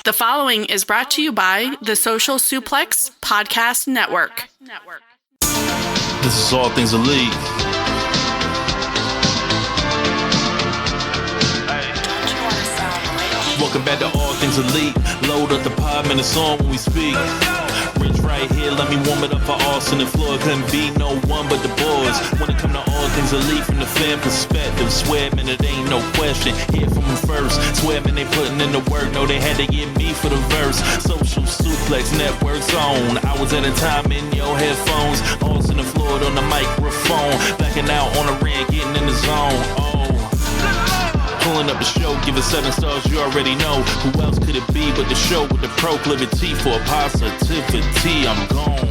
The following is brought to you by the Social Suplex Podcast Network. This is All Things Elite. Welcome back to All Things Elite. Load up the pod, man, it's on when we speak. Rich right here, let me warm it up for Austin and Floyd. Couldn't be no one but the boys. When it come to All Things Elite from the fan perspective, swear, man, it ain't no question. Hear from them first. Swear, man, they putting in the work. No, they had to get me for the verse. Social Suplex Network's on. I was at a time in your headphones. Austin and Floyd on the microphone. Backing out on the ring, getting in the zone. Pulling up the show, give it 7 stars, you already know. Who else could it be but the show with the proclivity for positivity? I'm gone.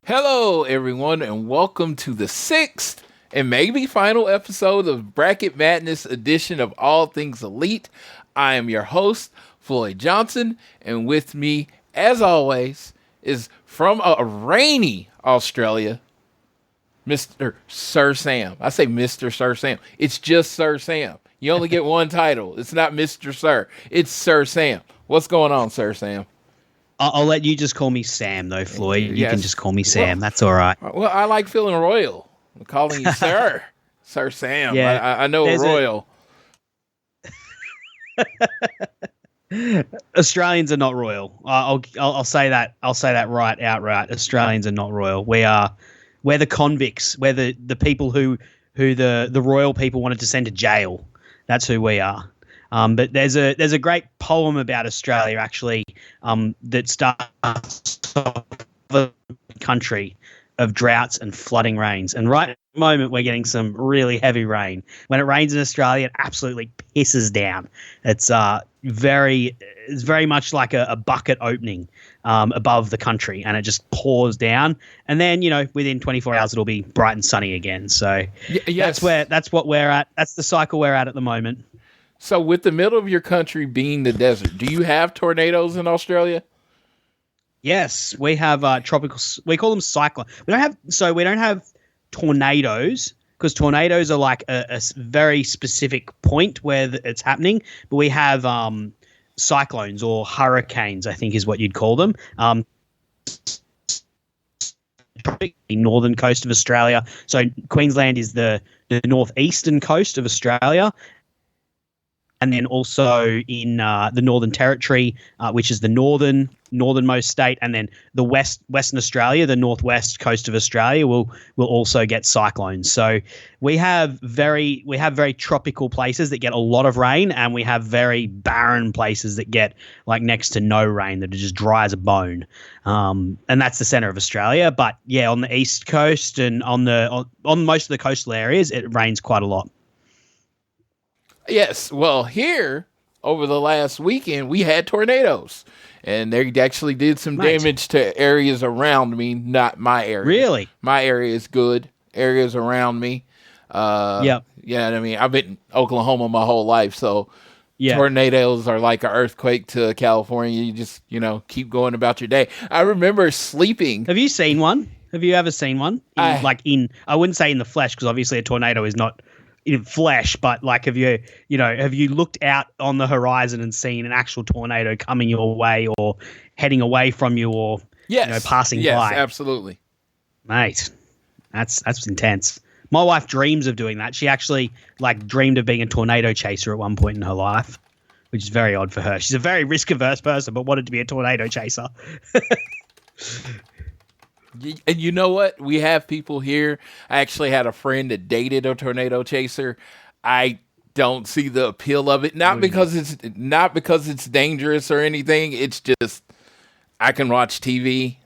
Hello, everyone, and welcome to the 6th and maybe final episode of Bracket Madness edition of All Things Elite. I am your host, Floyd Johnson, and with me, as always, is from a rainy Australia, Mr. Sir Sam. I say Mr. Sir Sam. It's just Sir Sam. You only get one title. It's not Mr. Sir. It's Sir Sam. What's going on, Sir Sam? I'll let you just call me Sam, though, Floyd. You Yes. can just call me Sam. That's all right. Well, I like feeling royal. I'm calling you Sir. Sir Sam. Yeah, I know a royal. Australians are not royal. I'll say that. I'll say that right outright. Australians are not royal. We're the convicts. We're the people who the royal people wanted to send to jail. That's who we are. But there's a great poem about Australia actually that starts off the country of droughts and flooding rains. And right at the moment, we're getting some really heavy rain. When it rains in Australia, it absolutely pisses down. It's very much like a bucket opening above the country, and it just pours down. And then, within 24 hours, it'll be bright and sunny again. So yes. that's what we're at. That's the cycle we're at the moment. So with the middle of your country being the desert, do you have tornadoes in Australia? Yes, we have tropical. We call them cyclones. We don't have tornadoes because tornadoes are like a very specific point where it's happening. But we have cyclones or hurricanes, I think is what you'd call them. The northern coast of Australia. So Queensland is the northeastern coast of Australia. And then also in the Northern Territory, which is the northernmost state, and then the Western Australia, the northwest coast of Australia, will also get cyclones. So we have very tropical places that get a lot of rain, and we have very barren places that get like next to no rain, that are just dry as a bone. And that's the center of Australia. But yeah, on the east coast and on most of the coastal areas, it rains quite a lot. Yes. Well, here over the last weekend, we had tornadoes, and they actually did some damage to areas around me, not my area. Really? My area is good. Areas around me. Yep. Yeah. I mean, I've been in Oklahoma my whole life, so tornadoes are like an earthquake to California. You just, keep going about your day. I remember sleeping. Have you seen one? Have you ever seen one? I wouldn't say in the flesh, because obviously a tornado is not in flesh, but like have you looked out on the horizon and seen an actual tornado coming your way or heading away from you, or passing by? Yes, absolutely. Mate, that's intense. My wife dreams of doing that. She actually dreamed of being a tornado chaser at one point in her life, which is very odd for her. She's a very risk-averse person, but wanted to be a tornado chaser. And you know what? We have people here. I actually had a friend that dated a tornado chaser. I don't see the appeal of it. Not because it's dangerous or anything. It's just I can watch TV.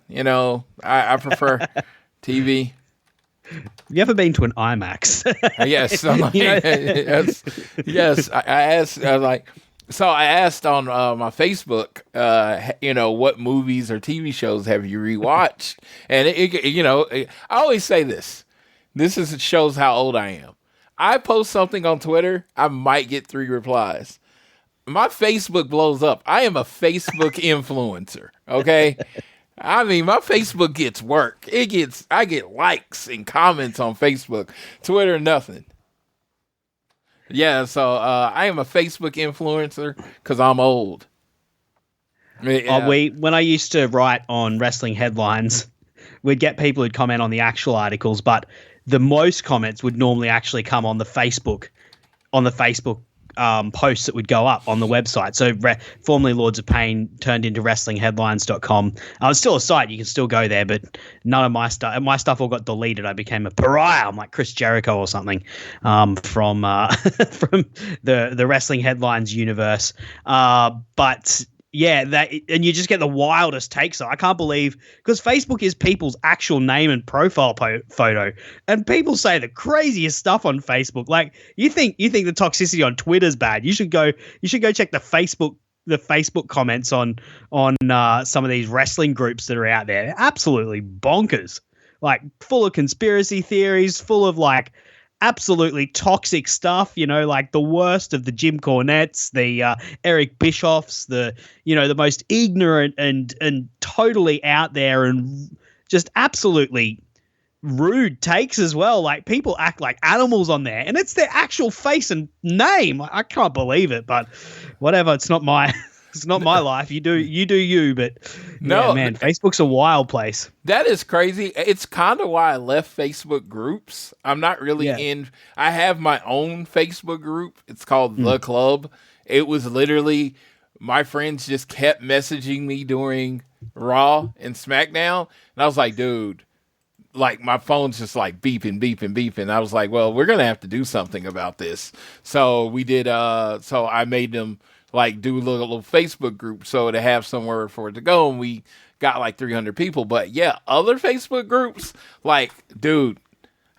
I prefer TV. You ever been to an IMAX? Yes. Yes. I asked on my Facebook, what movies or TV shows have you rewatched? And I always say this. Shows how old I am. I post something on Twitter, I might get 3 replies. My Facebook blows up. I am a Facebook influencer. Okay. I mean, my Facebook gets work. I get likes and comments on Facebook. Twitter, nothing. Yeah, so I am a Facebook influencer because I'm old. Yeah. When I used to write on wrestling headlines, we'd get people who'd comment on the actual articles, but the most comments would normally actually come on the Facebook posts that would go up on the website. So formerly Lords of Pain turned into wrestlingheadlines.com. It's still a site. You can still go there, but none of my stuff all got deleted. I became a pariah. I'm like Chris Jericho or something from from the Wrestling Headlines universe. But yeah, and you just get the wildest takes. So I can't believe, because Facebook is people's actual name and profile photo, and people say the craziest stuff on Facebook. Like you think the toxicity on Twitter's bad. You should go check the Facebook comments on some of these wrestling groups that are out there. They're absolutely bonkers. Like full of conspiracy theories, full of like absolutely toxic stuff, like the worst of the Jim Cornettes, the Eric Bischoffs, the most ignorant and totally out there and just absolutely rude takes as well. Like people act like animals on there, and it's their actual face and name. I can't believe it, but whatever. It's not my life. You do you, but no, yeah, man, Facebook's a wild place. That is crazy. It's kind of why I left Facebook groups. I'm not really in. I have my own Facebook group. It's called The Club. It was literally my friends just kept messaging me during Raw and SmackDown, and I was like, dude, like my phone's just like beeping. I was like, well, we're gonna have to do something about this. So we did. So I made them like do a little Facebook group so to have somewhere for it to go, and we got like 300 people. But yeah, other Facebook groups, like, dude,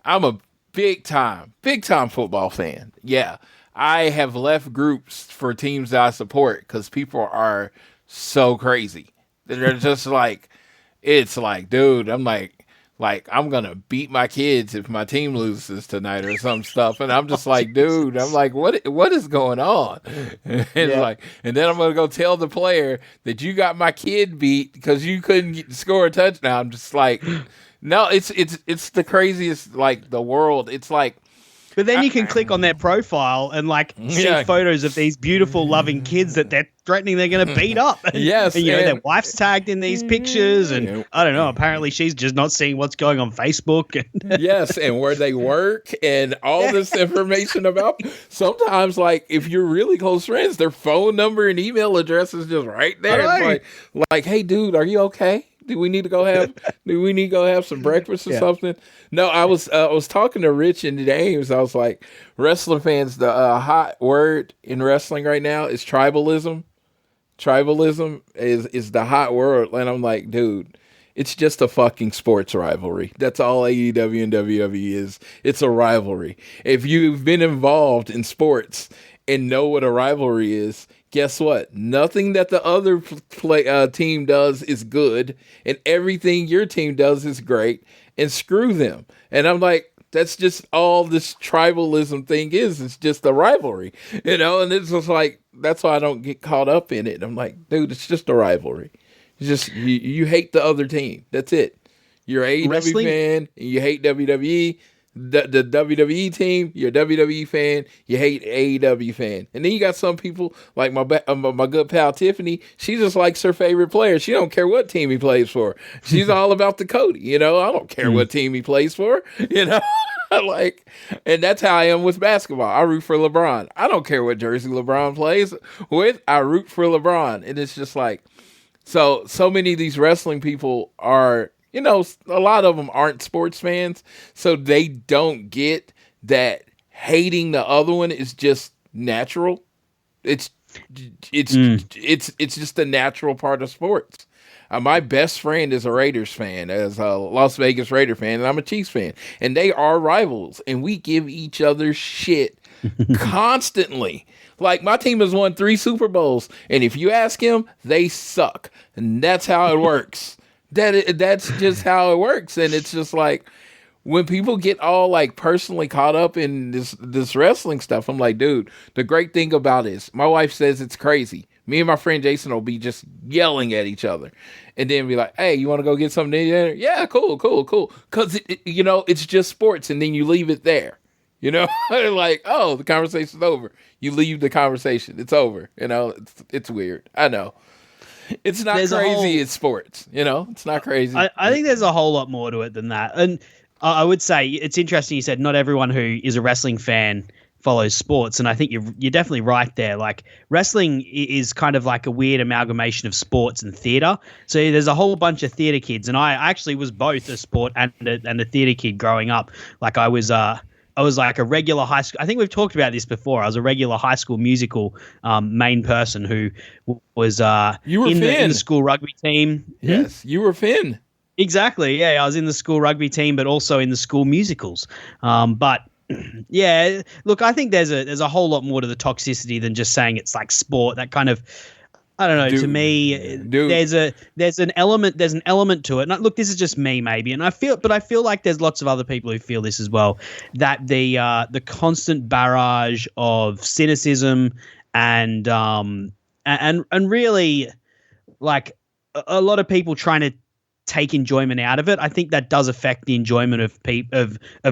I'm a big time football fan. Yeah, I have left groups for teams that I support because people are so crazy. They're just like, it's like, dude, I'm like I'm gonna beat my kids if my team loses tonight or some stuff, and I'm just like, dude, I'm like, what is going on? And and then I'm gonna go tell the player that you got my kid beat because you couldn't score a touchdown. I'm just like, no, it's the craziest, like the world. It's like, but then you can click on their profile and like see photos of these beautiful, loving kids that they're threatening they're going to beat up. Yes. And, their wife's tagged in these pictures, and I don't know, apparently she's just not seeing what's going on Facebook. Yes, and where they work and all this information about. Sometimes, like, if you're really close friends, their phone number and email address is just right there. It's like, hey, dude, are you okay? Do we need to go have some breakfast or something? No, I was talking to Rich and James. I was like, wrestling fans, the hot word in wrestling right now is tribalism. Tribalism is the hot word, and I'm like, dude, it's just a fucking sports rivalry. That's all AEW and WWE is. It's a rivalry. If you've been involved in sports and know what a rivalry is, guess what? Nothing that the other team does is good, and everything your team does is great, and screw them. And I'm like, that's just all this tribalism thing is. It's just a rivalry, and it's just like, that's why I don't get caught up in it. I'm like, dude, it's just a rivalry. It's just, you hate the other team. That's it. You're an AEW fan, and you hate WWE. The WWE team, you're a WWE fan, you hate AEW fan. And then you got some people like my good pal Tiffany. She just likes her favorite player. She don't care what team he plays for. She's all about the Cody. I don't care what team he plays for. Like, and that's how I am with basketball. I root for LeBron. I don't care what jersey LeBron plays with. I root for LeBron. And it's just like, so many of these wrestling people are, a lot of them aren't sports fans, so they don't get that hating the other one is just natural. It's just a natural part of sports. My best friend is a Raiders fan, as a Las Vegas Raider fan, and I'm a Chiefs fan, and they are rivals, and we give each other shit constantly. Like, my team has won 3 Super Bowls, and if you ask him, they suck, and that's how it works. That's just how it works. And it's just like, when people get all like personally caught up in this wrestling stuff, I'm like, dude, the great thing about it is, my wife says it's crazy, Me and my friend Jason will be just yelling at each other, and then be like, "Hey, you want to go get something to eat?" Yeah, cool. Because it's just sports, and then you leave it there. Like, oh, the conversation's over. You leave the conversation. It's over. It's weird. I know. It's not crazy. It's sports. It's not crazy. I think there's a whole lot more to it than that. And I would say it's interesting. You said not everyone who is a wrestling fan follows sports, and I think you're definitely right there. Like, wrestling is kind of like a weird amalgamation of sports and theater. So there's a whole bunch of theater kids, and I actually was both a sport and a theater kid growing up. Like, I was like a regular high school. I think we've talked about this before. I was a regular High School Musical main person who was in the school rugby team. Yes, you were Finn. Exactly. Yeah, I was in the school rugby team, but also in the school musicals. But yeah, look, I think there's a whole lot more to the toxicity than just saying it's like sport. That kind of, I don't know. To me, there's an element to it. And look, this is just me, maybe, and I feel like there's lots of other people who feel this as well. That the constant barrage of cynicism and really, like, a lot of people trying to take enjoyment out of it. I think that does affect the enjoyment of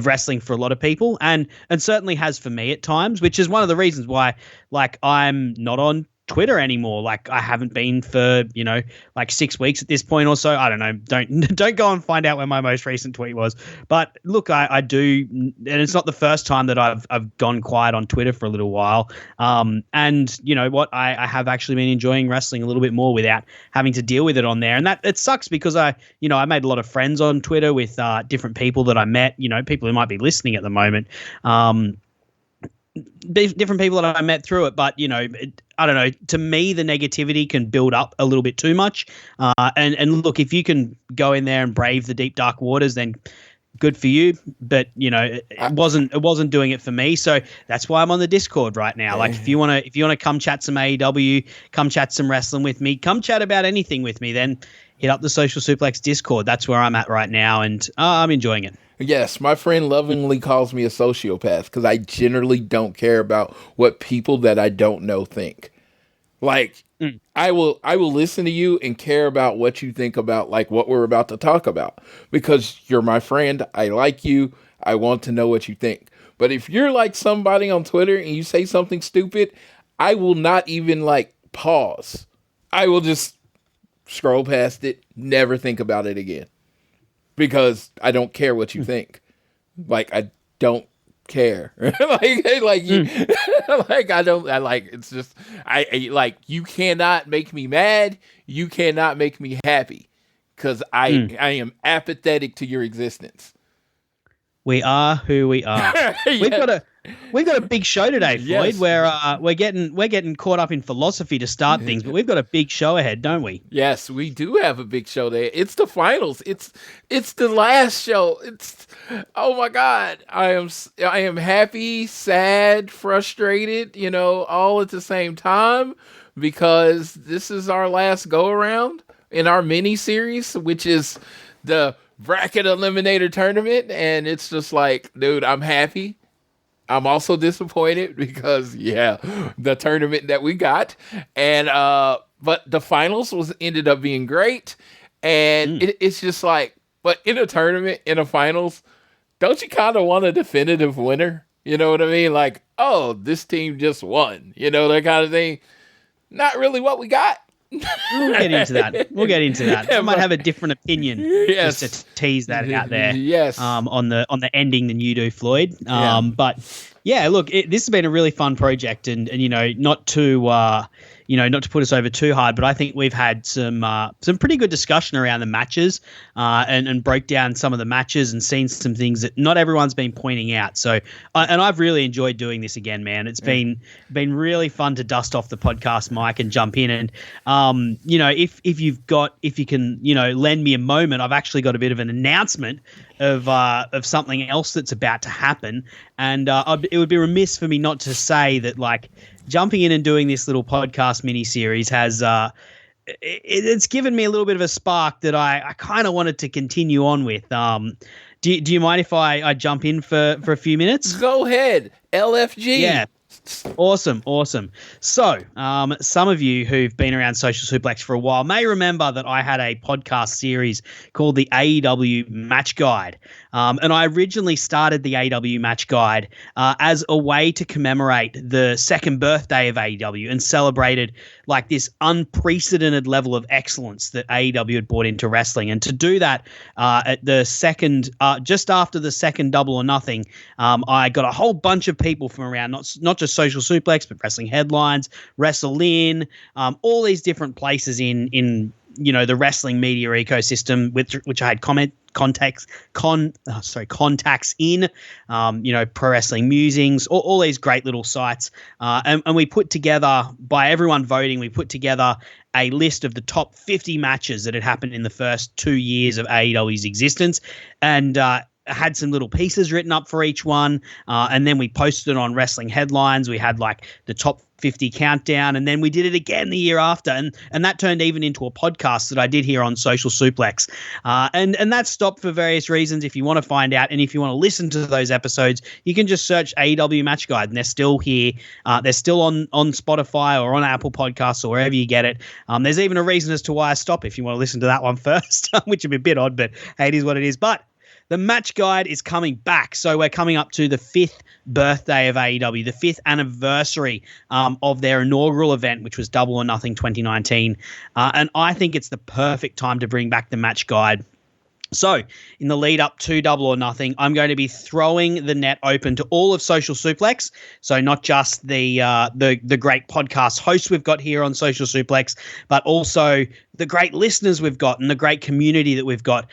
wrestling for a lot of people, and certainly has for me at times, which is one of the reasons why, like, I'm not on Twitter anymore. Like, I haven't been for, like 6 weeks at this point or so. I don't know. Don't go and find out when my most recent tweet was. But look, I do, and it's not the first time that I've gone quiet on Twitter for a little while. And you know what? I have actually been enjoying wrestling a little bit more without having to deal with it on there. And that it sucks because I made a lot of friends on Twitter with different people that I met, people who might be listening at the moment. Different people that I met through it, but I don't know. To me, the negativity can build up a little bit too much. And look, if you can go in there and brave the deep dark waters, then good for you. But it wasn't doing it for me. So that's why I'm on the Discord right now. Like, if you wanna come chat some AEW, come chat some wrestling with me, come chat about anything with me, then hit up the Social Suplex Discord. That's where I'm at right now, and I'm enjoying it. Yes, my friend lovingly calls me a sociopath because I generally don't care about what people that I don't know think. Like, I will listen to you and care about what you think about, like, what we're about to talk about, because you're my friend. I like you. I want to know what you think. But if you're like somebody on Twitter and you say something stupid, I will not even, like, pause. I will just scroll past it, never think about it again. Because I don't care what you think. Like, I don't care. It's just, you cannot make me mad. You cannot make me happy. Because I am apathetic to your existence. We are who we are. Yeah. We've got a big show today, Floyd. Yes. Where we're getting caught up in philosophy to start things, but we've got a big show ahead, don't we? Yes, we do have a big show there. It's the finals. It's the last show. Oh my God. I am happy, sad, frustrated, all at the same time, because this is our last go around in our mini series, which is the Bracket Eliminator Tournament, and it's just like, dude, I'm happy. I'm also disappointed because, the tournament that we got, and but the finals ended up being great, and it's just like, but in a tournament, in a finals, don't you kind of want a definitive winner? You know what I mean? Like, oh, this team just won, that kind of thing. Not really what we got. We'll get into that. I might have a different opinion, just to tease that out there. Yes. On the ending than you do, Floyd. But yeah, look, this has been a really fun project, and not to not to put us over too hard, but I think we've had some pretty good discussion around the matches, and broke down some of the matches and seen some things that not everyone's been pointing out. So, and I've really enjoyed doing this again, man. It's been really fun to dust off the podcast mic and jump in. And if you can lend me a moment, I've actually got a bit of an announcement of something else that's about to happen, and it would be remiss for me not to say that, like, jumping in and doing this little podcast mini series has it's given me a little bit of a spark that I kind of wanted to continue on with. Do you mind if I jump in for a few minutes? Go ahead, LFG. Yeah. Awesome. So, some of you who've been around Social Suplex for a while may remember that I had a podcast series called the AEW Match Guide. And I originally started the AEW Match Guide as a way to commemorate the second birthday of AEW and celebrated like this unprecedented level of excellence that AEW had brought into wrestling. And to do that at the second, just after the second Double or Nothing, I got a whole bunch of people from around, not just Social Suplex, but Wrestling Headlines, Wrestle In, all these different places in the wrestling media ecosystem, which I had contacts in, Pro Wrestling Musings, all these great little sites. And we put together, by everyone voting, we put together a list of the top 50 matches that had happened in the first 2 years of AEW's existence. And had some little pieces written up for each one, and then we posted it on Wrestling Headlines. We had like the top 50 countdown, and then we did it again the year after, and that turned even into a podcast that I did here on Social Suplex, and that stopped for various reasons. If you want to find out, and if you want to listen to those episodes, you can just search AEW Match Guide, and they're still here. They're still on Spotify or on Apple Podcasts or wherever you get it. There's even a reason as to why I stop if you want to listen to that one first, which would be a bit odd, but hey, it is what it is. But the Match Guide is coming back. So we're coming up to the 5th birthday of AEW, the 5th anniversary of their inaugural event, which was Double or Nothing 2019. And I think it's the perfect time to bring back the Match Guide. So in the lead up to Double or Nothing, I'm going to be throwing the net open to all of Social Suplex. So not just the great podcast hosts we've got here on Social Suplex, but also the great listeners we've got and the great community that we've got.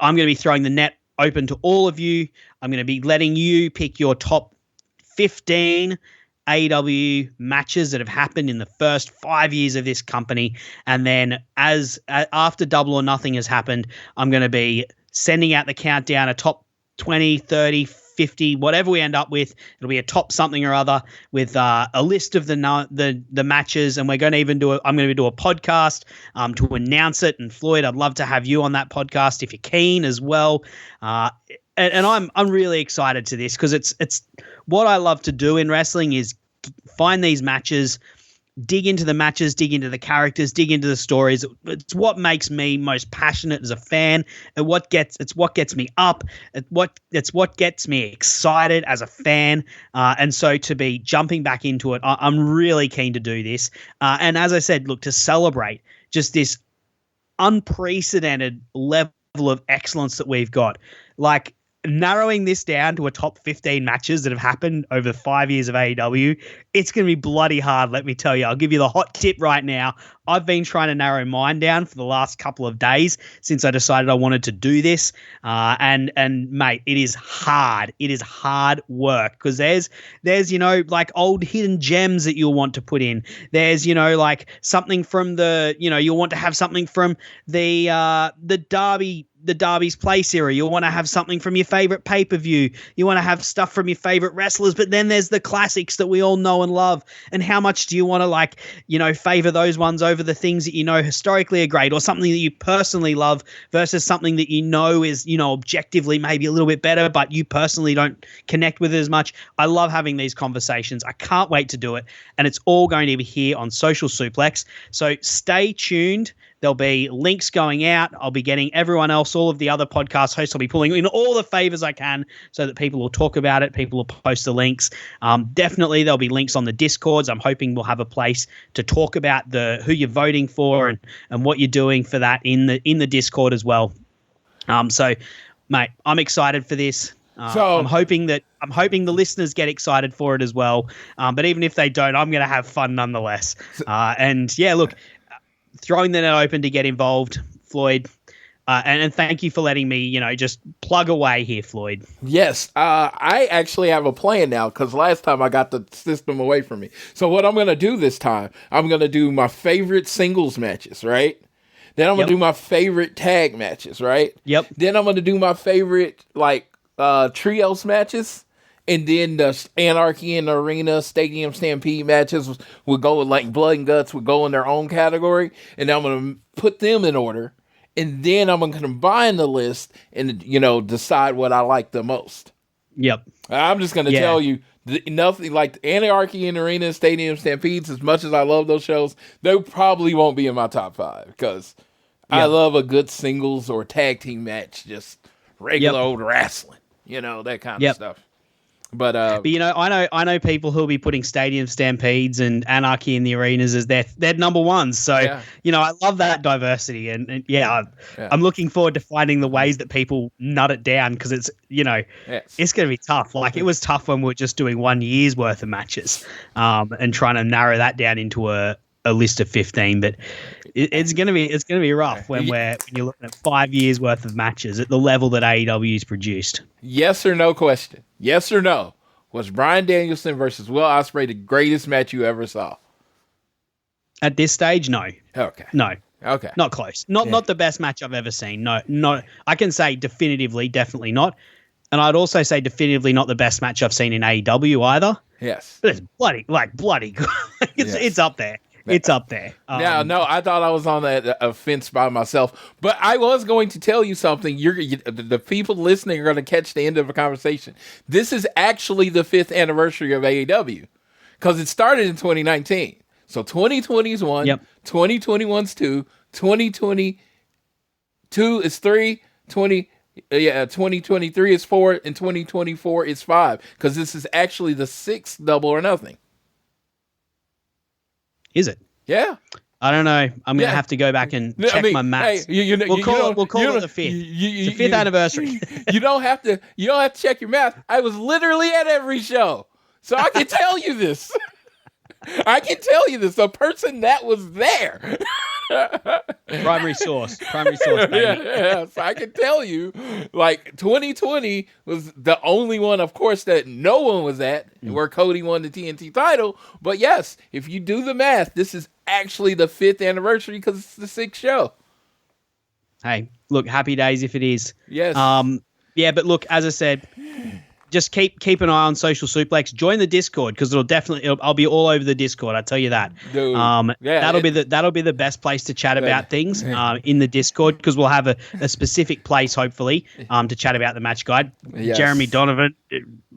I'm going to be throwing the net open to all of you. I'm going to be letting you pick your top 15 AEW matches that have happened in the first 5 years of this company. And then after Double or Nothing has happened, I'm going to be sending out the countdown, a top 20, 30, 50, whatever we end up with. It'll be a top something or other with a list of the matches, and we're going to even I'm going to do a podcast to announce it. And Floyd, I'd love to have you on that podcast if you're keen as well. And I'm really excited to this because it's what I love to do in wrestling is find these matches, dig into the matches, dig into the characters, dig into the stories. It's what makes me most passionate as a fan, and it's what gets me up. It's what gets me excited as a fan. And so to be jumping back into it, I'm really keen to do this. And as I said, look, to celebrate just this unprecedented level of excellence that we've got, like narrowing this down to a top 15 matches that have happened over 5 years of AEW, it's going to be bloody hard, let me tell you. I'll give you the hot tip right now. I've been trying to narrow mine down for the last couple of days since I decided I wanted to do this. And mate, it is hard. It is hard work because there's like old hidden gems that you'll want to put in. There's, like something from you'll want to have something from the Derby's Place era. You'll want to have something from your favorite pay-per-view. You want to have stuff from your favorite wrestlers, but then there's the classics that we all know and love. And how much do you want to favor those ones over the things that historically are great, or something that you personally love versus something that is, objectively maybe a little bit better, but you personally don't connect with it as much. I love having these conversations. I can't wait to do it. And it's all going to be here on Social Suplex. So stay tuned. There'll be links going out. I'll be getting everyone else, all of the other podcast hosts. I'll be pulling in all the favors I can so that people will talk about it. People will post the links. Definitely there'll be links on the Discords. I'm hoping we'll have a place to talk about who you're voting for and what you're doing for that in the Discord as well. So, mate, I'm excited for this. I'm hoping the listeners get excited for it as well. But even if they don't, I'm going to have fun nonetheless. And yeah, look, throwing the net open to get involved, Floyd. And thank you for letting me, just plug away here, Floyd. Yes, I actually have a plan now because last time I got the system away from me. So what I'm going to do this time, I'm going to do my favorite singles matches, right? Then I'm going to do my favorite tag matches, right? Yep. Then I'm going to do my favorite, trios matches. And then the Anarchy in the Arena, Stadium Stampede matches would go with Blood and Guts would go in their own category. And I'm going to put them in order. And then I'm going to combine the list and, decide what I like the most. Yep. I'm just going to tell you, nothing like Anarchy in the Arena and Stadium Stampedes, as much as I love those shows, they probably won't be in my top 5 because I love a good singles or tag team match, just regular old wrestling, that kind of stuff. But I know people who'll be putting Stadium Stampedes and Anarchy in the Arenas as their number ones. So I love that diversity, and I'm looking forward to finding the ways that people nut it down because it's it's going to be tough. Like it was tough when we were just doing 1 year's worth of matches, and trying to narrow that down into a list of 15. But it's going to be rough when you're looking at 5 years worth of matches at the level that AEW's produced. Yes or no question. Yes or no? Was Bryan Danielson versus Will Ospreay the greatest match you ever saw? At this stage, no. Okay. No. Okay. Not close. Not the best match I've ever seen. No. Not. I can say definitively, definitely not. And I'd also say definitively not the best match I've seen in AEW either. Yes. But it's bloody good. It's up there. It's up there. No, I thought I was on that fence by myself, but I was going to tell you something. The people listening are going to catch the end of the conversation. This is actually the 5th anniversary of AEW because it started in 2019. So 2020 is 1, 2021 is 2, 2022 is 3, 2023 is 4, and 2024 is 5 because this is actually the 6th Double or Nothing. Is it? Yeah. I don't know. I'm going to have to go back and check my maths. Hey, we'll call it the 5th. It's the 5th anniversary. You don't have to check your math. I was literally at every show. So I can tell you this. A person that was there. Primary source, baby. Yeah, so I can tell you, like 2020 was the only one, of course, that no one was at, where Cody won the TNT title. But yes, if you do the math, this is actually the 5th anniversary because it's the 6th show. Hey, look, happy days if it is. Yes. But look, as I said, just keep an eye on Social Suplex. Join the Discord because I'll be all over the Discord. I tell you that. Dude, that'll be the best place to chat about things in the Discord because we'll have a specific place hopefully to chat about the match guide. Yes. Jeremy Donovan,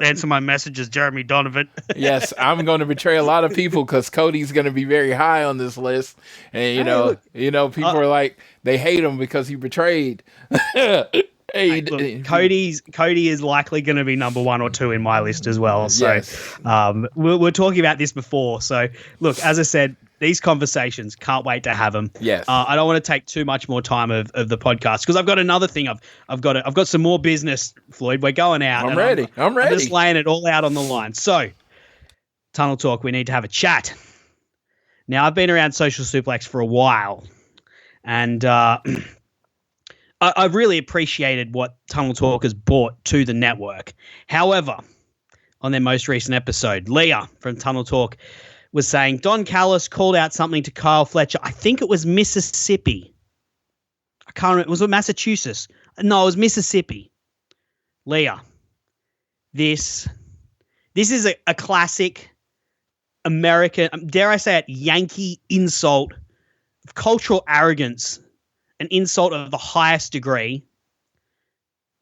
answer my messages, Jeremy Donovan. Yes, I'm going to betray a lot of people because Cody's going to be very high on this list, and people are like they hate him because he betrayed. Cody is likely going to be number 1 or 2 in my list as well. So yes. We're talking about this before. So look, as I said, these conversations, can't wait to have them. Yes. I don't want to take too much more time of the podcast because I've got another thing. I've got some more business, Floyd. We're going out. I'm ready. I'm just laying it all out on the line. So Tunnel Talk, we need to have a chat. Now I've been around Social Suplex for a while, and I've really appreciated what Tunnel Talk has brought to the network. However, on their most recent episode, Leah from Tunnel Talk was saying Don Callis called out something to Kyle Fletcher. I think it was Mississippi. I can't remember. Was it Massachusetts? No, it was Mississippi. Leah, this is a classic American, dare I say it, Yankee insult of cultural arrogance. An insult of the highest degree.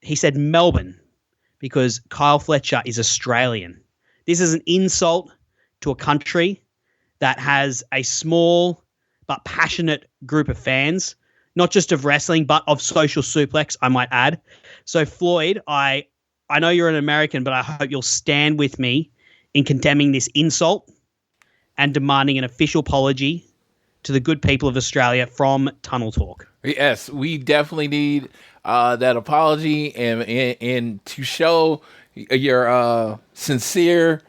He said Melbourne because Kyle Fletcher is Australian. This is an insult to a country that has a small but passionate group of fans, not just of wrestling, but of Social Suplex, I might add. So, Floyd, I know you're an American, but I hope you'll stand with me in condemning this insult and demanding an official apology to the good people of Australia from Tunnel Talk. Yes, we definitely need that apology and to show your sincere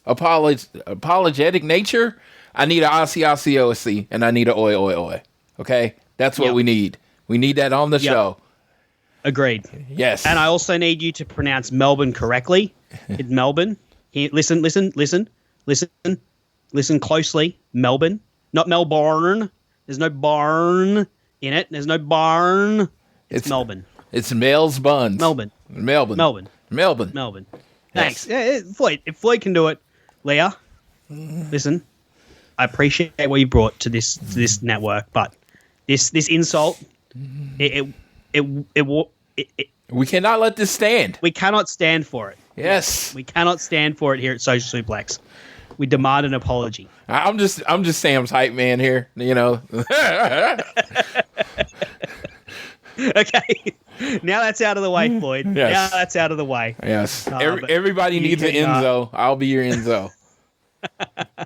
apologetic nature. I need an Aussie and I need a oi. Okay, that's what we need. We need that on the show. Agreed. Yes, and I also need you to pronounce Melbourne correctly. It's Melbourne. Here, listen closely. Melbourne, not Melbourne. There's no barn in it. There's no barn. It's Melbourne. It's Mel's Buns. Melbourne. Thanks. Yes. Floyd. If Floyd can do it, Leah, listen. I appreciate what you brought to this network, but this insult, it We cannot let this stand. We cannot stand for it. Yes. We cannot stand for it here at Social Suplex. We demand an apology. I'm just Sam's hype man here, you know. Okay. Now that's out of the way, Floyd. Yes. Now that's out of the way. Yes. Everybody needs an Enzo. I'll be your Enzo.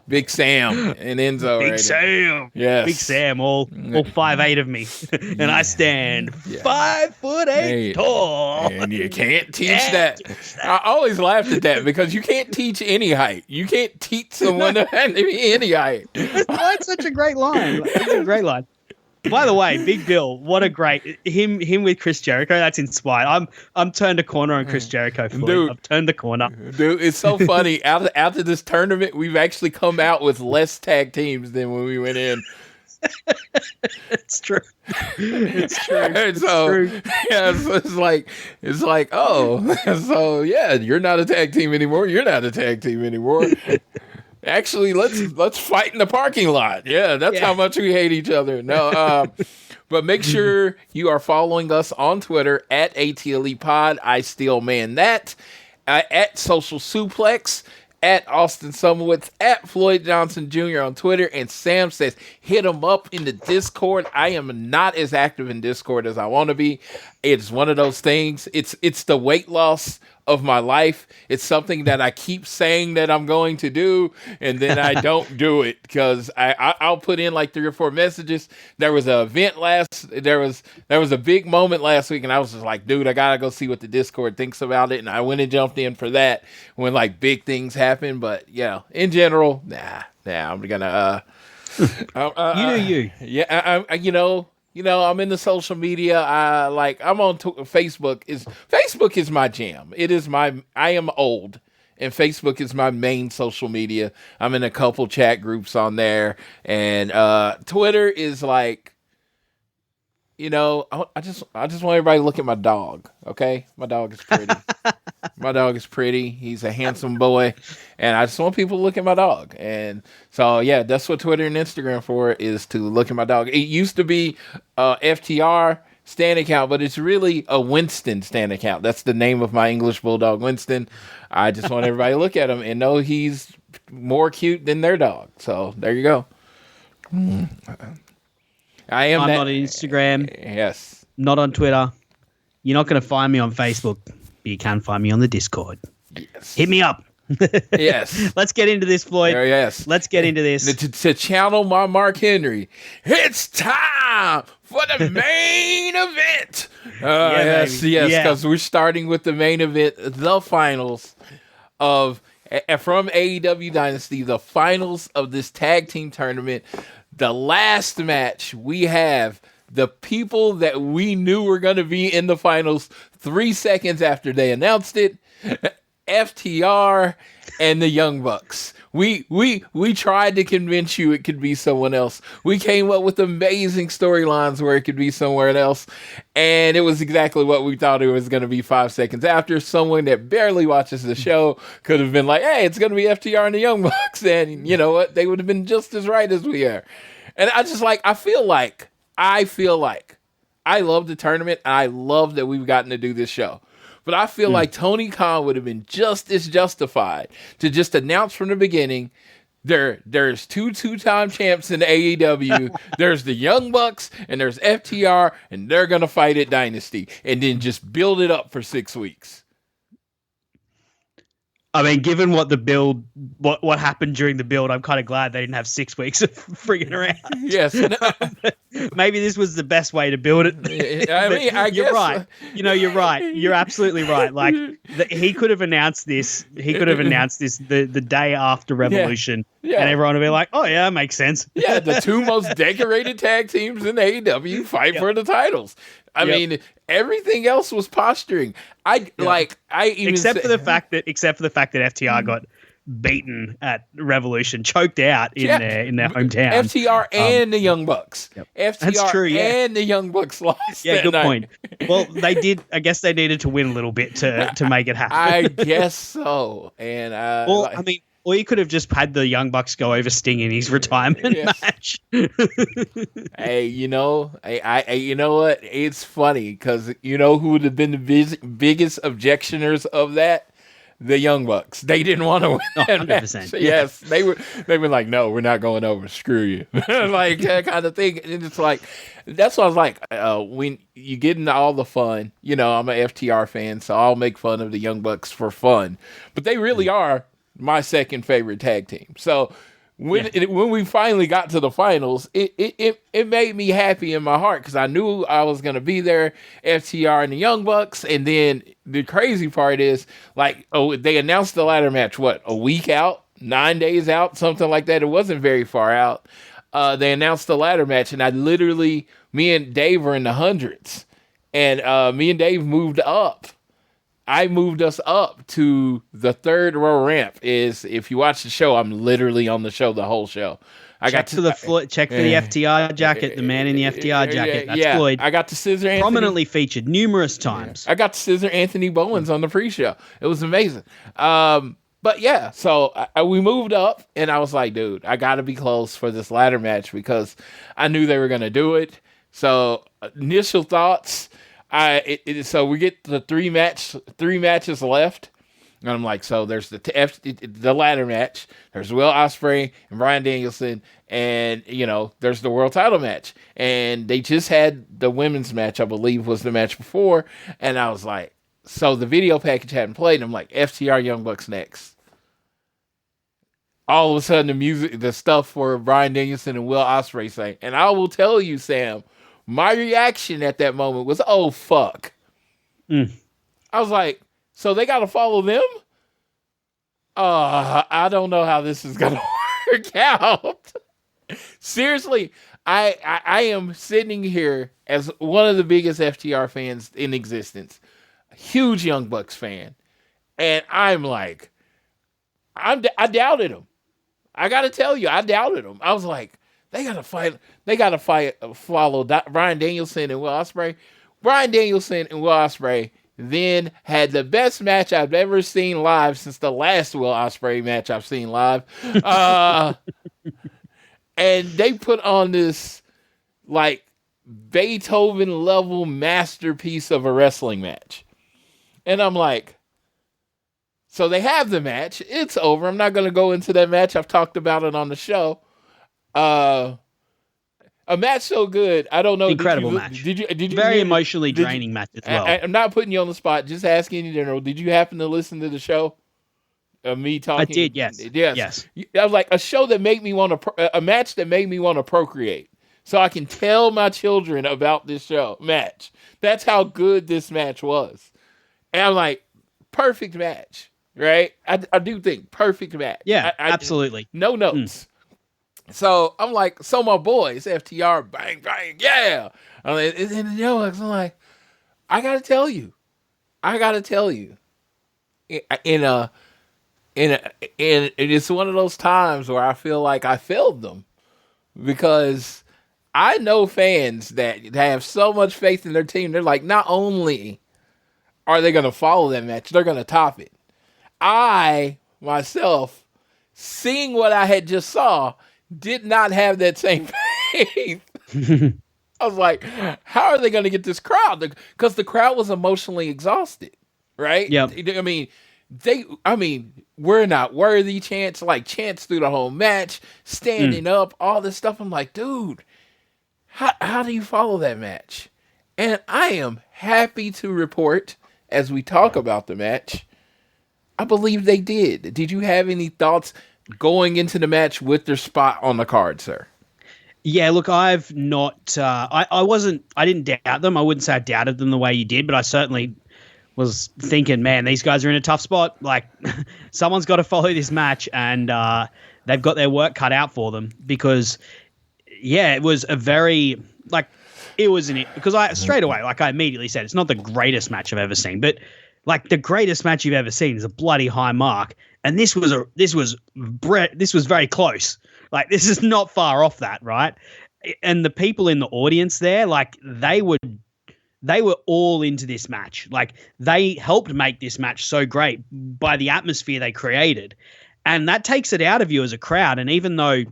Big Sam and Enzo. Big right Sam. Yes. Big Sam, all 5'8" of me. And I stand 5'8" tall. And you can't teach that. I always laughed at that because you can't teach any height. You can't teach someone to be any height. That's such a great line. That's a great line. By the way, Big Bill, what a great him with Chris Jericho. That's inspired. I'm turned a corner on Chris Jericho. Floyd. Dude, I've turned the corner. Dude, it's so funny. After this tournament, we've actually come out with less tag teams than when we went in. It's true. It's true. It's true. Yeah, so it's like, oh, so yeah, you're not a tag team anymore. You're not a tag team anymore. Actually, let's fight in the parking lot. Yeah, that's how much we hate each other. No, but make sure you are following us on Twitter at ATLEpod. I still man that. At Social Suplex. At Austin Sumowitz. At Floyd Johnson Jr. on Twitter. And Sam says, hit him up in the Discord. I am not as active in Discord as I want to be. It's one of those things. It's the weight loss of my life. It's something that I keep saying that I'm going to do, and then I don't do it because I'll put in like 3 or 4 messages. There was an event there was a big moment last week, and I was just like, dude, I gotta go see what the Discord thinks about it, and I went and jumped in for that when like big things happen. But yeah, in general, nah, I'm gonna you do you. Yeah, I'm in the social media. I'm on Facebook. Facebook is my jam. I am old, and Facebook is my main social media. I'm in a couple chat groups on there, and Twitter is like, I just want everybody to look at my dog. Okay, my dog is pretty. My dog is pretty. He's a handsome boy, and I just want people to look at my dog. And so, yeah, that's what Twitter and Instagram for, is to look at my dog. It used to be FTR stand account, but it's really a Winston stand account. That's the name of my English Bulldog, Winston. I just want everybody to look at him and know he's more cute than their dog. So there you go. I'm not on Instagram. Yes. Not on Twitter. You're not going to find me on Facebook, but you can find me on the Discord. Yes. Hit me up. Yes. Let's get into this, Floyd. Yes. Let's get into this. To channel my Mark Henry, it's time for the main event. Yes, because we're starting with the main event, the finals from AEW Dynasty, the finals of this tag team tournament. The last match, we have the people that we knew were going to be in the finals 3 seconds after they announced it. FTR and the Young Bucks. We tried to convince you it could be someone else. We came up with amazing storylines where it could be somewhere else, and it was exactly what we thought it was going to be 5 seconds after. Someone that barely watches the show could have been like, hey, it's going to be FTR and the Young Bucks, and you know what? They would have been just as right as we are. And I feel like I love the tournament, and I love that we've gotten to do this show. But I feel like Tony Khan would have been just as justified to just announce from the beginning, there's two-time champs in AEW, there's the Young Bucks, and there's FTR, and they're going to fight at Dynasty, and then just build it up for 6 weeks. I mean, given what the build, what happened during the build, I'm kind of glad they didn't have 6 weeks of frigging around. Yes. Maybe this was the best way to build it. I mean, I you're guess. Right. You're right. You're absolutely right. Like, he could have announced this. He could have announced this the day after Revolution. Yeah. And everyone would be like, oh, yeah, that makes sense. Yeah, the 2 most decorated tag teams in AEW fight for the titles. I mean, everything else was posturing. Except for the fact that FTR got beaten at Revolution, choked out in their hometown. FTR and the Young Bucks. Yep. FTR That's true, and the Young Bucks lost. Yeah, good night. point. Well, they did. I guess they needed to win a little bit to make it happen. I guess so. And Or you could have just had the Young Bucks go over Sting in his retirement match. Hey, you know what? It's funny because you know who would have been the biggest objectioners of that? The Young Bucks. They didn't want to win. 100%. Yes, they were like, no, we're not going over. Screw you, like that kind of thing. And it's like that's what I was like. When you get into all the fun, you know, I'm an FTR fan, so I'll make fun of the Young Bucks for fun. But they really are my second favorite tag team. So when we finally got to the finals, it made me happy in my heart because I knew I was going to be there, FTR and the Young Bucks. And then the crazy part is, like, they announced the ladder match, a week out, 9 days out, something like that. It wasn't very far out. They announced the ladder match, and me and Dave were in the hundreds. And me and Dave moved up. I moved us up to the third row ramp. If you watch the show, I'm literally on the show, the whole show. Check for the FTR jacket, the man in the FTR jacket. That's Floyd. I got to scissor Anthony. Prominently featured numerous times. I got to scissor Anthony Bowens on the pre-show. It was amazing. But yeah, so we moved up, and I was like, dude, I got to be close for this ladder match because I knew they were going to do it. So initial thoughts. So we get the three matches left, and I'm like, so there's the ladder match. There's Will Ospreay and Bryan Danielson, and you know there's the world title match. And they just had the women's match, I believe, was the match before. And I was like, so the video package hadn't played. And I'm like, FTR Young Bucks next. All of a sudden, the stuff for Bryan Danielson and Will Ospreay saying, and I will tell you, Sam. My reaction at that moment was, oh, fuck. I was like, so they got to follow them? I don't know how this is going to work out. Seriously, I am sitting here as one of the biggest FTR fans in existence. A huge Young Bucks fan. And I'm like, I doubted them. I got to tell you, I doubted them. I was like, They gotta fight. Follow Bryan Danielson and Will Ospreay. Bryan Danielson and Will Ospreay then had the best match I've ever seen live since the last Will Ospreay match I've seen live. And they put on this like Beethoven level masterpiece of a wrestling match. And I'm like, so they have the match. It's over. I'm not gonna go into that match. I've talked about it on the show. A match so good. I don't know. Incredible match. Did you very emotionally draining match as well. I'm not putting you on the spot. Just asking in general. Did you happen to listen to the show? Me talking. I did. Yes. Yes. I was like a show that made me want to a match that made me want to procreate, so I can tell my children about this match. That's how good this match was. And I'm like, perfect match, right? I do think perfect match. Yeah, absolutely. No notes. So I'm like, so my boys, FTR, bang, bang, yeah. I'm like, I gotta tell you. And it's one of those times where I feel like I failed them because I know fans that have so much faith in their team. They're like, not only are they gonna follow that match, they're gonna top it. I myself, seeing what I had just saw, did not have that same faith. I was like, how are they going to get this crowd? Because the crowd was emotionally exhausted, right? Yeah. I mean, we're not worthy chants through the whole match, standing up, all this stuff. I'm like, dude, how do you follow that match? And I am happy to report, as we talk about the match, I believe they did. Did you have any thoughts going into the match with their spot on the card, sir? Yeah, look, I've not, I didn't doubt them. I wouldn't say I doubted them the way you did, but I certainly was thinking, man, these guys are in a tough spot. Like, someone's got to follow this match, and they've got their work cut out for them because, yeah, it was a very, like, it was because I immediately said, it's not the greatest match I've ever seen, but like the greatest match you've ever seen is a bloody high mark. And this was very close. Like, this is not far off that, right? And the people in the audience there, like, they were all into this match. Like, they helped make this match so great by the atmosphere they created. And that takes it out of you as a crowd. And even though,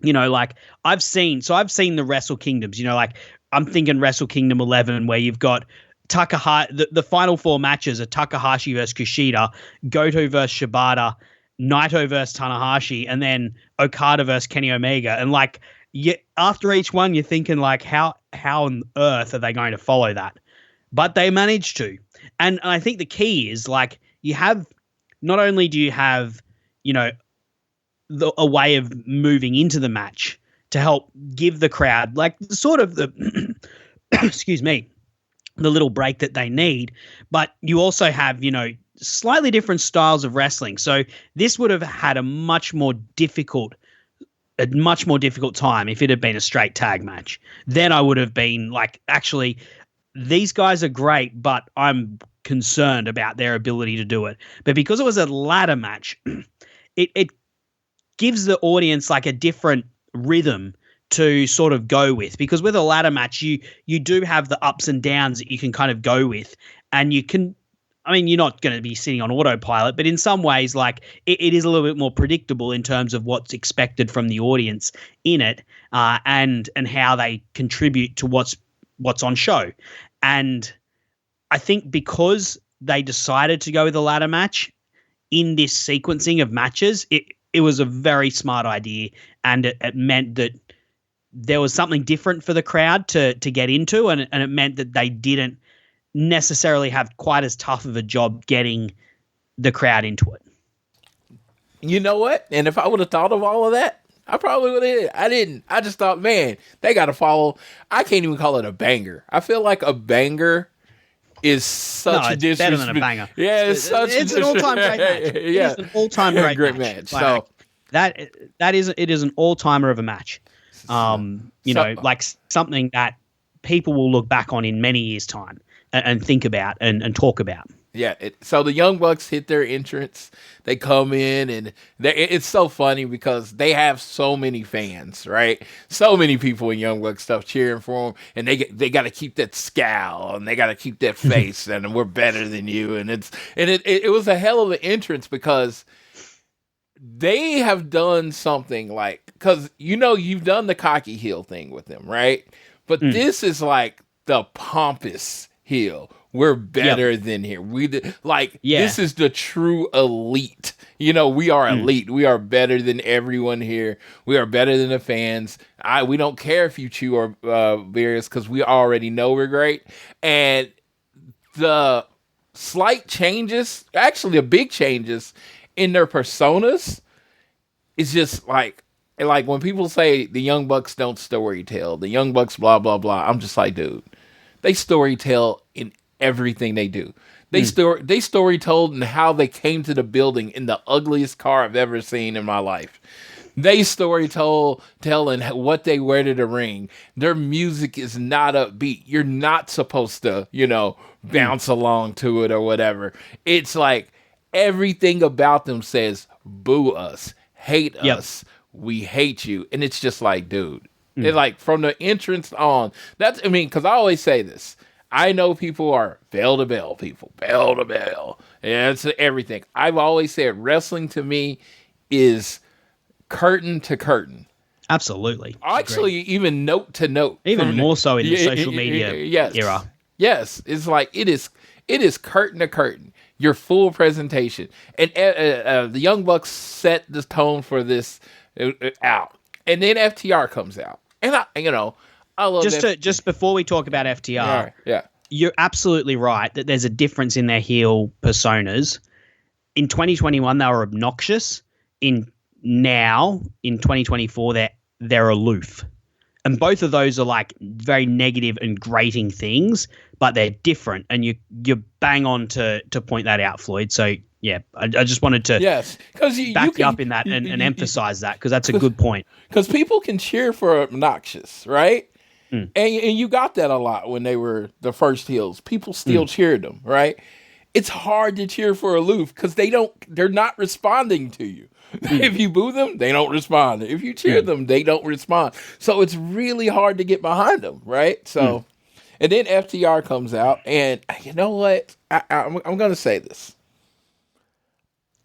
like I've seen the Wrestle Kingdoms, like I'm thinking Wrestle Kingdom 11, where you've got Takahashi, the final 4 matches are Takahashi versus Kushida, Goto versus Shibata, Naito versus Tanahashi, and then Okada versus Kenny Omega. And like, after each one, you're thinking like, how on earth are they going to follow that? But they managed to. And I think the key is like, not only do you have, a way of moving into the match to help give the crowd like sort of the, excuse me, the little break that they need, but you also have, slightly different styles of wrestling. So this would have had a much more difficult time if it had been a straight tag match. Then I would have been like, actually, these guys are great, but I'm concerned about their ability to do it. But because it was a ladder match, it gives the audience like a different rhythm to sort of go with, because with a ladder match, you do have the ups and downs that you can kind of go with, and you can, I mean, you're not going to be sitting on autopilot, but in some ways, like it is a little bit more predictable in terms of what's expected from the audience in it, and how they contribute to what's on show. And I think because they decided to go with a ladder match in this sequencing of matches, it was a very smart idea, and it meant that there was something different for the crowd to get into, and it meant that they didn't necessarily have quite as tough of a job getting the crowd into it. You know what? And if I would have thought of all of that, I probably would have. I didn't. I just thought, man, they got to follow. I can't even call it a banger. I feel like a banger is such a disrespect. Better than a banger. Yeah, it's an all-time great match. Yeah, it is an all-time great match. Like, So it is an all-timer of a match. Like something that people will look back on in many years' time and think about and talk about. Yeah, so the Young Bucks hit their entrance. They come in, and it's so funny because they have so many fans, right? So many people in Young Bucks stuff cheering for them, and they got to keep that scowl, and they got to keep that face, and we're better than you. And it was a hell of an entrance because they have done something like, because you've done the cocky heel thing with them, right? But this is like the pompous heel. We're better than here. This is the true elite. We are elite. We are better than everyone here. We are better than the fans. We don't care if you chew our beers because we already know we're great. And the slight changes, actually the big changes in their personas, is just like when people say the Young Bucks don't storytell, the Young Bucks blah, blah, blah. I'm just like, dude, they storytell in everything they do. They story told in how they came to the building in the ugliest car I've ever seen in my life. They telling what they wear to the ring. Their music is not upbeat. You're not supposed to, bounce along to it or whatever. It's like everything about them says, boo us, hate us, we hate you. And it's just like, dude, it's like from the entrance on, because I always say this. I know people are bell to bell people, bell to bell. And it's everything. I've always said wrestling to me is curtain to curtain. Absolutely. Actually, even note to note. Even more so in the social media era. Yes. It's like it is curtain to curtain. Your full presentation. And the Young Bucks set the tone for this out. And then FTR comes out. And I love just before we talk about FTR, yeah, you're absolutely right that there's a difference in their heel personas. In 2021, they were obnoxious. In 2024, they're aloof, and both of those are like very negative and grating things, but they're different. And you're bang on to point that out, Floyd. So yeah, I just wanted to because back you up in that and emphasize that, because that's a good point. Because people can cheer for obnoxious, right? And you got that a lot when they were the first heels. People still cheered them, right? It's hard to cheer for aloof because they're not responding to you. If you boo them, they don't respond. If you cheer them, they don't respond. So it's really hard to get behind them, right? So, and then FTR comes out, and you know what? I'm going to say this.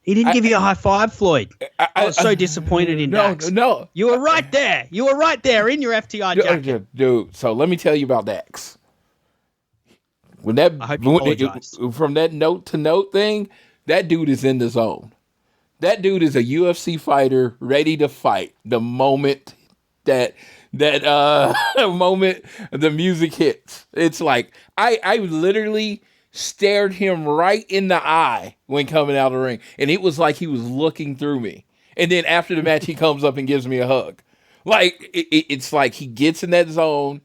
He didn't give you a high five, Floyd. I was so disappointed in Dax. No. You were right there. You were right there in your FTR jacket. Dude, so let me tell you about Dax. I hope you apologize. From that note to note thing, that dude is in the zone. That dude is a UFC fighter ready to fight the moment that moment the music hits. It's like I literally stared him right in the eye when coming out of the ring, and it was like he was looking through me. And then after the match, he comes up and gives me a hug. Like it's like he gets in that zone.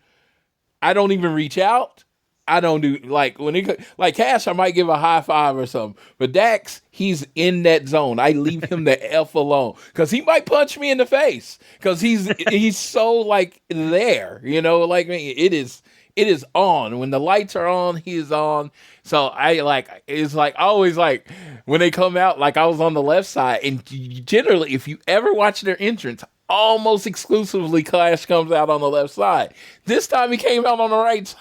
I don't even reach out. I don't do like when he like Cash. I might give a high five or something, but Dax, he's in that zone. I leave him the f alone because he might punch me in the face because he's so like there, you know. Like it is on when the lights are on. He is on. So it's like always like when they come out. Like I was on the left side, and generally, if you ever watch their entrance, almost exclusively Clash comes out on the left side. This time he came out on the right side.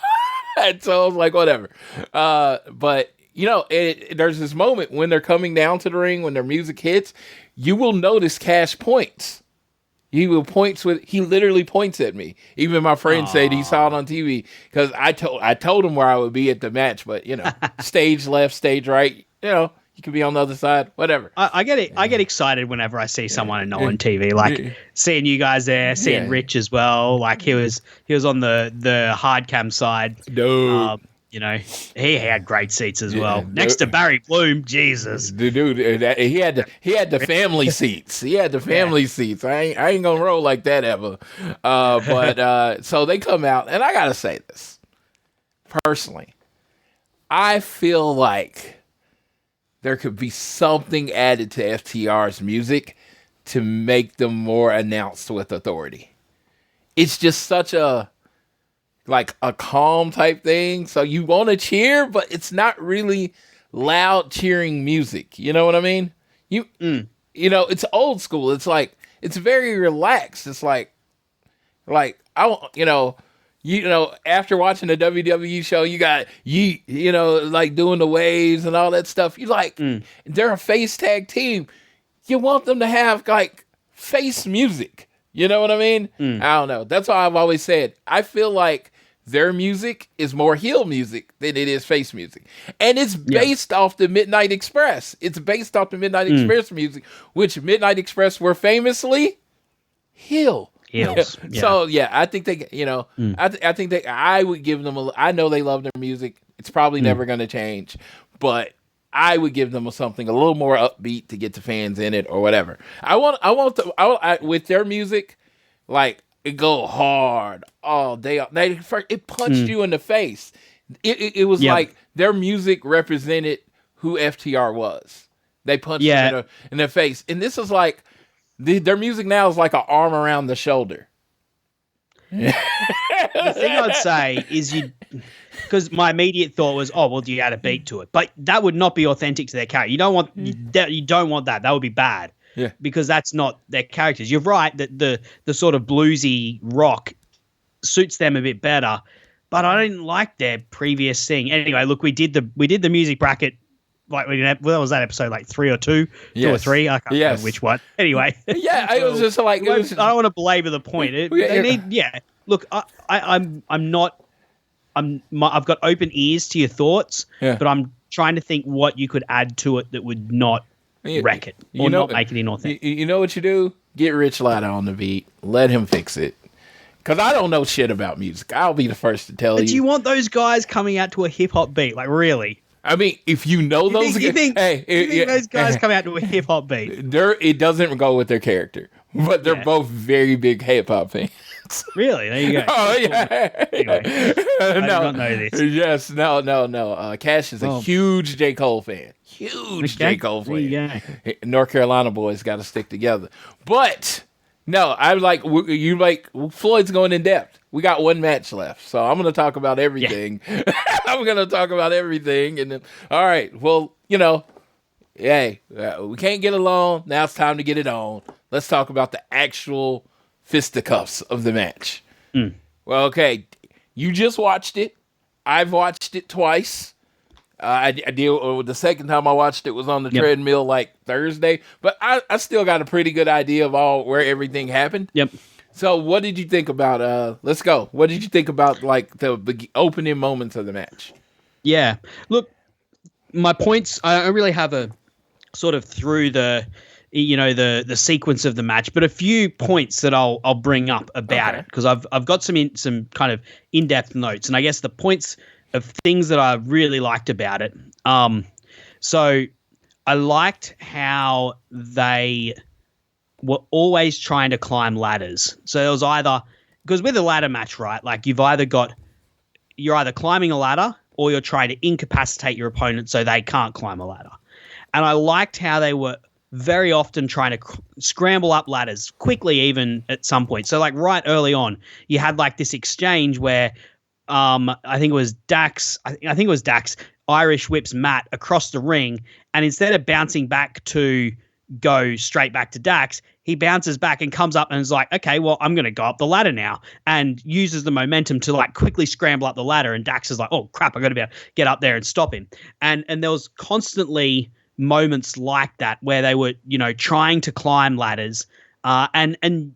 So I was like, whatever. But, you know, there's this moment when they're coming down to the ring, when their music hits, you will notice Cash points. He literally points at me. Even my friend said he saw it on TV because I told him where I would be at the match. But, you know, stage left, stage right, you know. You could be on the other side, whatever. I get it. I get excited whenever I see someone I know on TV, like seeing you guys there, seeing Rich as well. Like he was on the hard cam side. No, you know, he had great seats as well. Next to Barry Bloom, Jesus, dude, he had the family seats. He had the family seats. I ain't gonna roll like that ever. But so they come out, and I gotta say this personally. I feel like there could be something added to FTR's music to make them more announced with authority. It's just such a calm type thing. So you want to cheer, but it's not really loud cheering music. You know what I mean? You know, it's old school. It's like, it's very relaxed. It's like after watching the WWE show, you got you know, like doing the waves and all that stuff. You like, they're a face tag team. You want them to have like face music. You know what I mean? I don't know. That's why I've always said, I feel like their music is more heel music than it is face music. And it's based off the Midnight Express. It's based off the Midnight Express music, which Midnight Express were famously heel. Heels. So I think they, you know, I think I would give them I know they love their music. It's probably never going to change, but I would give them something a little more upbeat to get the fans in it or whatever. With their music, like it go hard all day. It punched you in the face. It was like their music represented who FTR was. They punched you in the face, and this is like. Their music now is like an arm around the shoulder. The thing I'd say is because my immediate thought was, oh, well, you add a beat to it, but that would not be authentic to their character. You don't want that. You don't want that. That would be bad. Yeah, because that's not their characters. You're right that the sort of bluesy rock suits them a bit better, but I didn't like their previous thing. Anyway, look, we did the music bracket. Like, what was that episode? Like 3 or 2? 2 or 3? I can't remember which one. Anyway. It was just like... I don't want to belabor the point. Look, I've got open ears to your thoughts, but I'm trying to think what you could add to it that would not wreck it or not make it inauthentic. You know what you do? Get Rich Latta on the beat. Let him fix it. Because I don't know shit about music. I'll be the first to tell you. Do you want those guys coming out to a hip-hop beat? Like, really? I mean, if you know those guys, you think those guys come out to a hip hop beat? It doesn't go with their character, but they're both very big hip hop fans. Really? There you go. Oh yeah. Anyway, I did not know this. Yes, no. Cash is a huge J. Cole fan. J. Cole fan. North Carolina boys got to stick together. But no, I like Floyd's going in depth. We got one match left, so I'm going to talk about everything. Yeah. I'm going to talk about everything, and then, all right, well, you know, hey, we can't get along. Now it's time to get it on. Let's talk about the actual fisticuffs of the match. Well, okay, you just watched it. I've watched it twice. I did. The second time I watched it was on the treadmill like Thursday, but I still got a pretty good idea of where everything happened. Yep. So what did you think about, let's go. What did you think about like the opening moments of the match? Yeah. Look, my points, I really have a sort of through the sequence of the match, but a few points that I'll bring up about it, because I've got some kind of in-depth notes, and I guess the points of things that I really liked about it. So I liked how they were always trying to climb ladders. So it was either, because with a ladder match, right, like you're either climbing a ladder or you're trying to incapacitate your opponent so they can't climb a ladder. And I liked how they were very often trying to scramble up ladders quickly, even at some point. So like right early on, you had like this exchange where I think it was Dax. I think it was Dax Irish whips Matt across the ring, and instead of bouncing back to go straight back to Dax, he bounces back and comes up and is like, okay, well, I'm going to go up the ladder now, and uses the momentum to like quickly scramble up the ladder. And Dax is like, oh crap, I got to be able to get up there and stop him. And there was constantly moments like that where they were, trying to climb ladders, and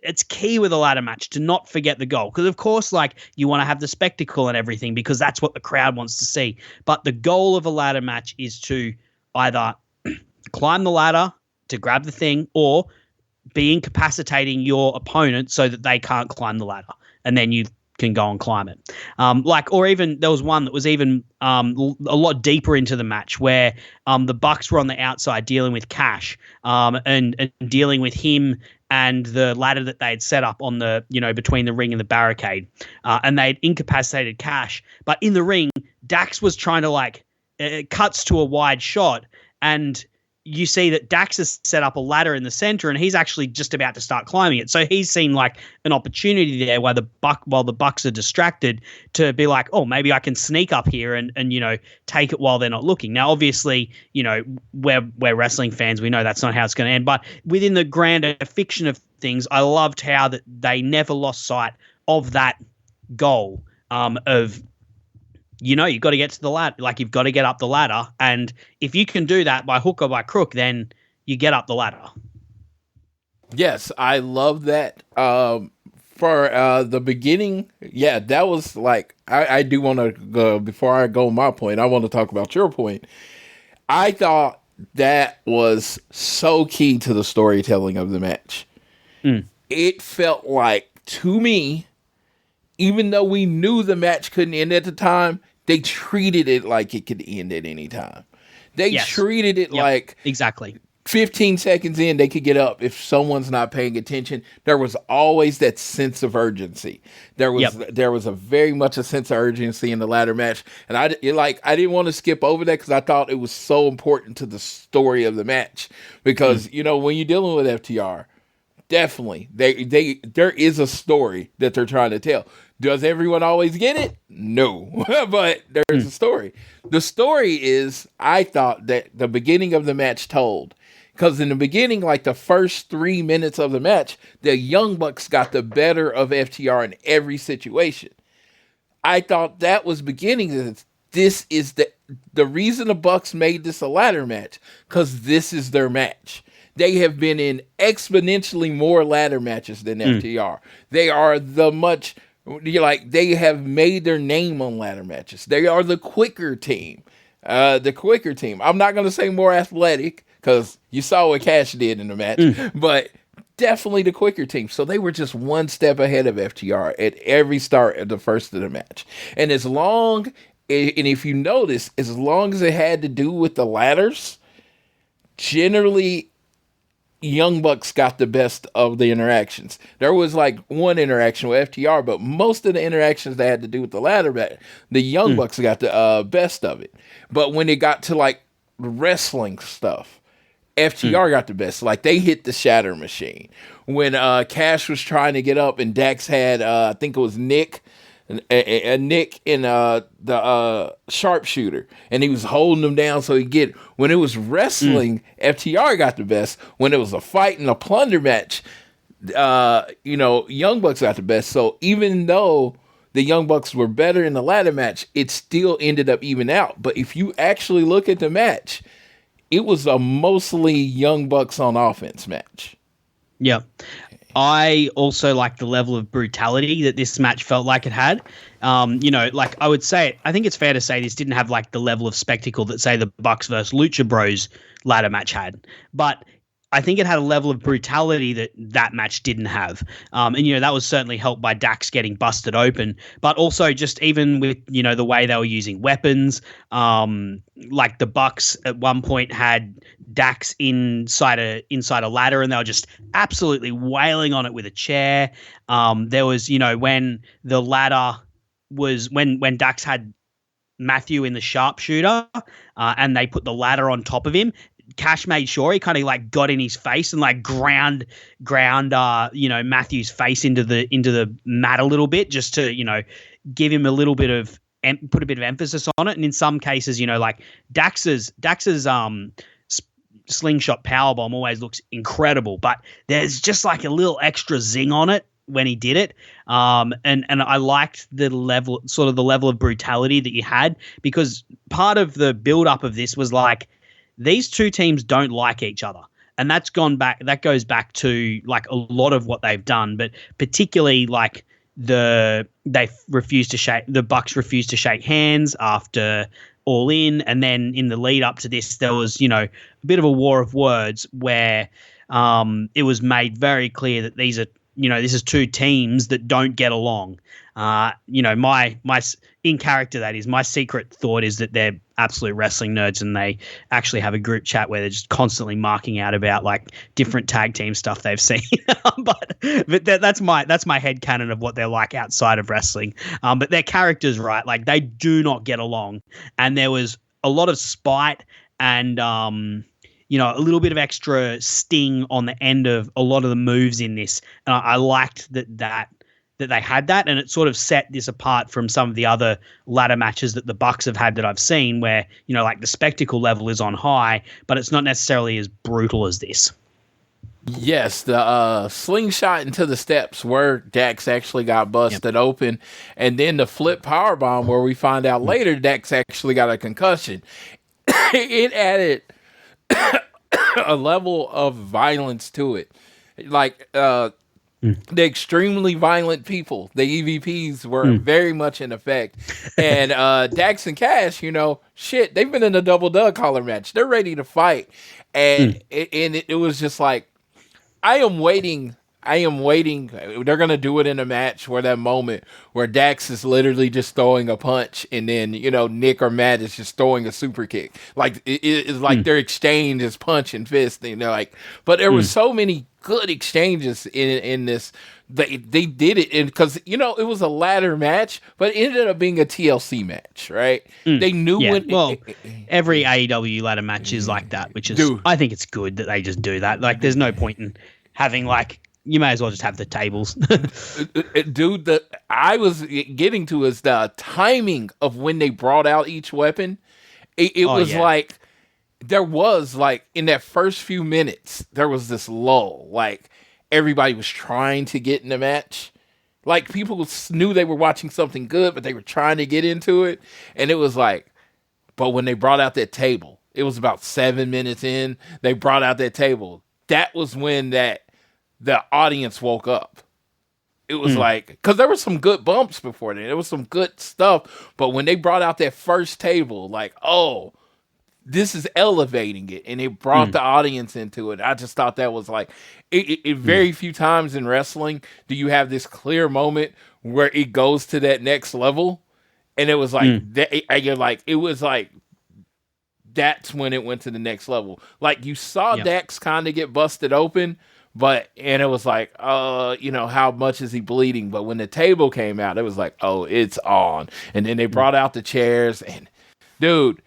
it's key with a ladder match to not forget the goal, because of course, like, you want to have the spectacle and everything because that's what the crowd wants to see. But the goal of a ladder match is to either climb the ladder to grab the thing or be incapacitating your opponent so that they can't climb the ladder, and then you can go and climb it. Or even there was one that was even a lot deeper into the match where the Bucks were on the outside dealing with Cash, and dealing with him and the ladder that they'd set up on the, between the ring and the barricade, and they'd incapacitated Cash. But in the ring, Dax was trying to it cuts to a wide shot, and you see that Dax has set up a ladder in the center, and he's actually just about to start climbing it. So he's seen like an opportunity there while the Bucks are distracted to be like, oh, maybe I can sneak up here and take it while they're not looking. Now, obviously, we're wrestling fans. We know that's not how it's going to end. But within the grander fiction of things, I loved how that they never lost sight of that goal of, you've got to get to the ladder. Like, you've got to get up the ladder. And if you can do that by hook or by crook, then you get up the ladder. Yes, I love that. For the beginning, yeah, that was like, I do want to go, before I go my point, I want to talk about your point. I thought that was so key to the storytelling of the match. It felt like, to me, even though we knew the match couldn't end at the time, they treated it like it could end at any time. They treated it like exactly 15 seconds in, they could get up if someone's not paying attention. There was always that sense of urgency. There was a very much a sense of urgency in the ladder match, and I didn't want to skip over that because I thought it was so important to the story of the match. Because when you're dealing with FTR, definitely there is a story that they're trying to tell. Does everyone always get it? No, but there's a story. The story is, I thought, that the beginning of the match told. Because in the beginning, like the first 3 minutes of the match, the Young Bucks got the better of FTR in every situation. I thought that was beginning. This is the reason the Bucks made this a ladder match, because this is their match. They have been in exponentially more ladder matches than FTR. They are they have made their name on ladder matches. They are the quicker team. I'm not going to say more athletic, because you saw what Cash did in the match, but definitely the quicker team. So they were just one step ahead of FTR at every start of the first of the match. And if you notice, as long as it had to do with the ladders, generally Young Bucks got the best of the interactions. There was like one interaction with FTR, but most of the interactions that had to do with the ladder match, the Young Bucks got the best of it. But when it got to like wrestling stuff, FTR got the best. Like, they hit the shatter machine. When Cash was trying to get up and Dax had, I think it was Nick in the sharpshooter, and he was holding him down so he'd get it. When it was wrestling, FTR got the best. When it was a fight and a plunder match, Young Bucks got the best. So even though the Young Bucks were better in the ladder match, it still ended up even out. But if you actually look at the match, it was a mostly Young Bucks on offense match. Yeah. I also like the level of brutality that this match felt like it had. Like I would say, I think it's fair to say this didn't have like the level of spectacle that, say, the Bucks versus Lucha Bros ladder match had. But I think it had a level of brutality that match didn't have. And that was certainly helped by Dax getting busted open, but also just even with, the way they were using weapons. Like the Bucks at one point had Dax inside a ladder, and they were just absolutely wailing on it with a chair. There was, when the ladder was when Dax had Matthew in the sharpshooter, and they put the ladder on top of him. Cash made sure he kind of like got in his face and like ground Matthew's face into the mat a little bit, just to give him a little bit of put a bit of emphasis on it. And in some cases, like Dax's slingshot powerbomb always looks incredible, but there's just like a little extra zing on it when he did it. And I liked the level of brutality that you had, because part of the build up of this was like, these two teams don't like each other. And that goes back to like a lot of what they've done, but particularly like the Bucks refused to shake hands after All In. And then in the lead up to this, there was, a bit of a war of words where it was made very clear that these are, this is two teams that don't get along. My in character, that is, my secret thought is that they're absolute wrestling nerds, and they actually have a group chat where they're just constantly marking out about like different tag team stuff they've seen. but that's my headcanon of what they're like outside of wrestling. But their characters, right? Like they do not get along, and there was a lot of spite and a little bit of extra sting on the end of a lot of the moves in this. And I liked that they had that, and it sort of set this apart from some of the other ladder matches that the Bucks have had that I've seen, where, like the spectacle level is on high, but it's not necessarily as brutal as this. Yes, the slingshot into the steps where Dax actually got busted open, and then the flip powerbomb where we find out later Dax actually got a concussion. It added a level of violence to it. Like, the extremely violent people, the EVPs, were very much in effect. And Dax and Cash, they've been in a double dug collar match. They're ready to fight. And it was just like, I am waiting. They're going to do it in a match where that moment where Dax is literally just throwing a punch, and then, Nick or Matt is just throwing a super kick. Like, it's like their exchange is punch and fist. And they're like, but there was so many good exchanges in this. They did it, and because it was a ladder match, but it ended up being a TLC match, right? They knew when. Well, every AEW ladder match is like that, which is I think it's good that they just do that. Like, there's no point in having like. You may as well just have the tables. Dude, I was getting to is the timing of when they brought out each weapon. It was like, there was like, in that first few minutes, there was this lull. Like, everybody was trying to get in the match. Like, people knew they were watching something good, but they were trying to get into it. And it was like, but when they brought out that table, it was about 7 minutes in, they brought out that table. That was when the audience woke up. It was like, because there were some good bumps before then. There was some good stuff. But when they brought out that first table, like, oh, this is elevating it. And it brought the audience into it. I just thought that was like, it very few times in wrestling do you have this clear moment where it goes to that next level. And it was like, it was like, that's when it went to the next level. Like, you saw Dax kind of get busted open, and it was like, how much is he bleeding? But when the table came out, it was like, oh, it's on. And then they brought out the chairs, and dude,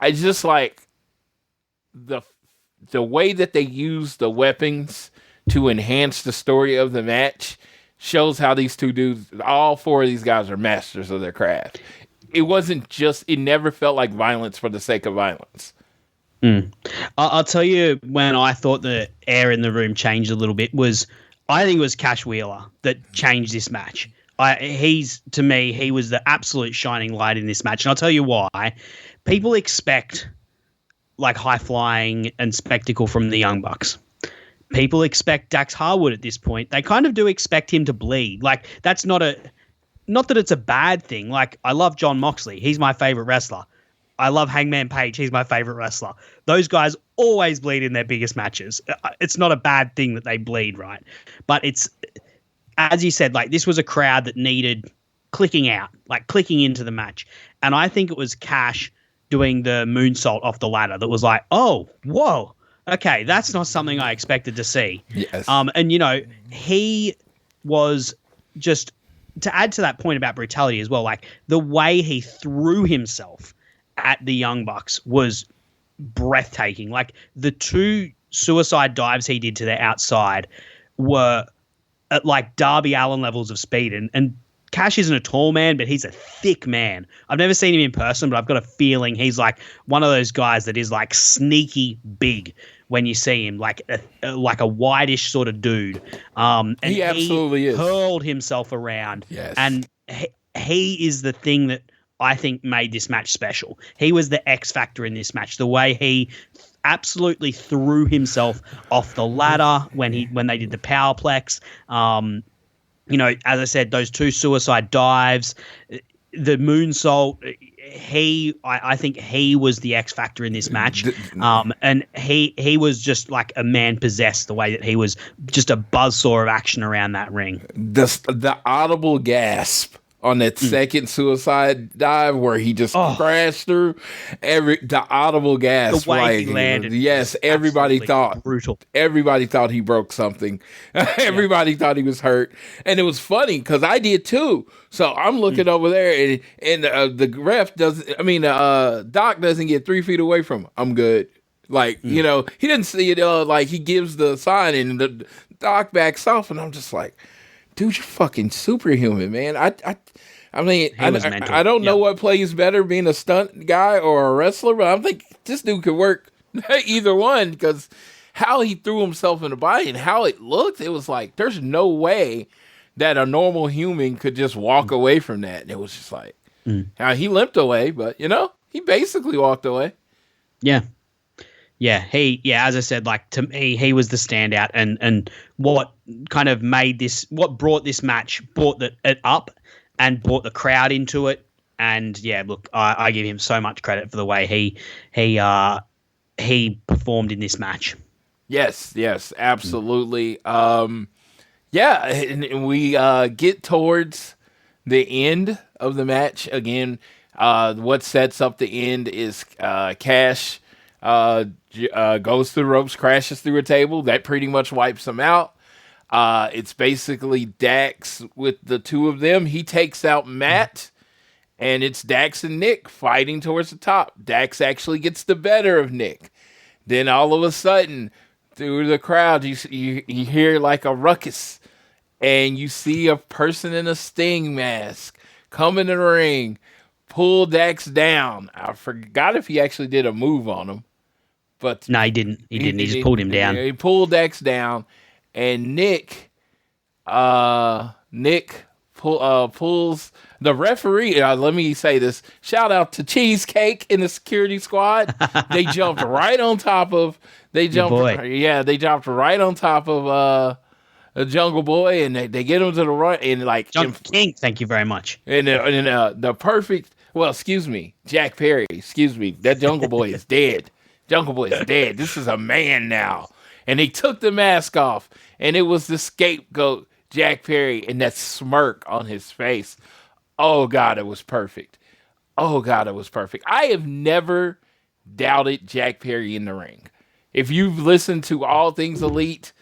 I just like the way that they use the weapons to enhance the story of the match shows how these two dudes, all four of these guys, are masters of their craft. It never felt like violence for the sake of violence. I'll tell you when I thought the air in the room changed a little bit I think it was Cash Wheeler that changed this match. To me, he was the absolute shining light in this match. And I'll tell you why. People expect like high flying and spectacle from the Young Bucks. People expect Dax Harwood at this point. They kind of do expect him to bleed. Like, that's not that it's a bad thing. Like, I love Jon Moxley. He's my favorite wrestler. I love Hangman Page. He's my favorite wrestler. Those guys always bleed in their biggest matches. It's not a bad thing that they bleed, right? But it's, as you said, like, this was a crowd that needed clicking out, like clicking into the match. And I think it was Cash doing the moonsault off the ladder that was like, oh, whoa, okay, that's not something I expected to see. Yes. And, he was just, to add to that point about brutality as well, like the way he threw himself at the Young Bucks was breathtaking. Like the 2 suicide dives he did to the outside were at like Darby Allin levels of speed. And Cash isn't a tall man, but he's a thick man. I've never seen him in person, but I've got a feeling he's like one of those guys that is like sneaky big when you see him, like a whitish sort of dude. And he absolutely is. Hurled himself around. Yes. And he is the thing that I think made this match special. He was the X factor in this match. The way he absolutely threw himself off the ladder when they did the powerplex. As I said, those 2 suicide dives, the moonsault. I think he was the X factor in this match. And he was just like a man possessed, the way that he was just a buzzsaw of action around that ring. The audible gasp on that second suicide dive where he just crashed through, the audible gasp. The way he landed. Yes, everybody thought brutal. Everybody thought he broke something. Everybody thought he was hurt, and it was funny because I did too. So I'm looking over there, and the ref doesn't. I mean, Doc doesn't get 3 feet away from him. I'm good. Like he didn't see it. Like he gives the sign, and the Doc backs off, and I'm just like, dude, you're fucking superhuman, man. I mean, I don't know what plays better, being a stunt guy or a wrestler, but I think this dude could work either one, because how he threw himself in the body and how it looked, it was like, there's no way that a normal human could just walk away from that. And it was just like, he limped away, but, he basically walked away. Yeah. Yeah, as I said, like, to me, he was the standout, and what kind of what brought this match, brought it up and brought the crowd into it. And yeah, look, I give him so much credit for the way he performed in this match. Yes, absolutely. And we get towards the end of the match. Again, what sets up the end is Cash goes through the ropes, crashes through a table. That pretty much wipes him out. It's basically Dax with the 2 of them. He takes out Matt, and it's Dax and Nick fighting towards the top. Dax actually gets the better of Nick. Then all of a sudden, through the crowd, you hear like a ruckus, and you see a person in a Sting mask come in the ring, pull Dax down. I forgot if he actually did a move on him. But no, he didn't. He didn't. He just pulled him down. He pulled Dax down, and Nick pulls the referee. Let me say this. Shout out to Cheesecake in the security squad. They jumped right on top of. They jumped right on top of the Jungle Boy, and they get him to the right, and like Jungle King. Thank you very much. And the perfect. Well, excuse me, Jack Perry. Excuse me. That Jungle Boy is dead. Jungle Boy is dead. This is a man now. And he took the mask off, and it was the Scapegoat, Jack Perry, and that smirk on his face. Oh, God, it was perfect. I have never doubted Jack Perry in the ring. If you've listened to All Things Elite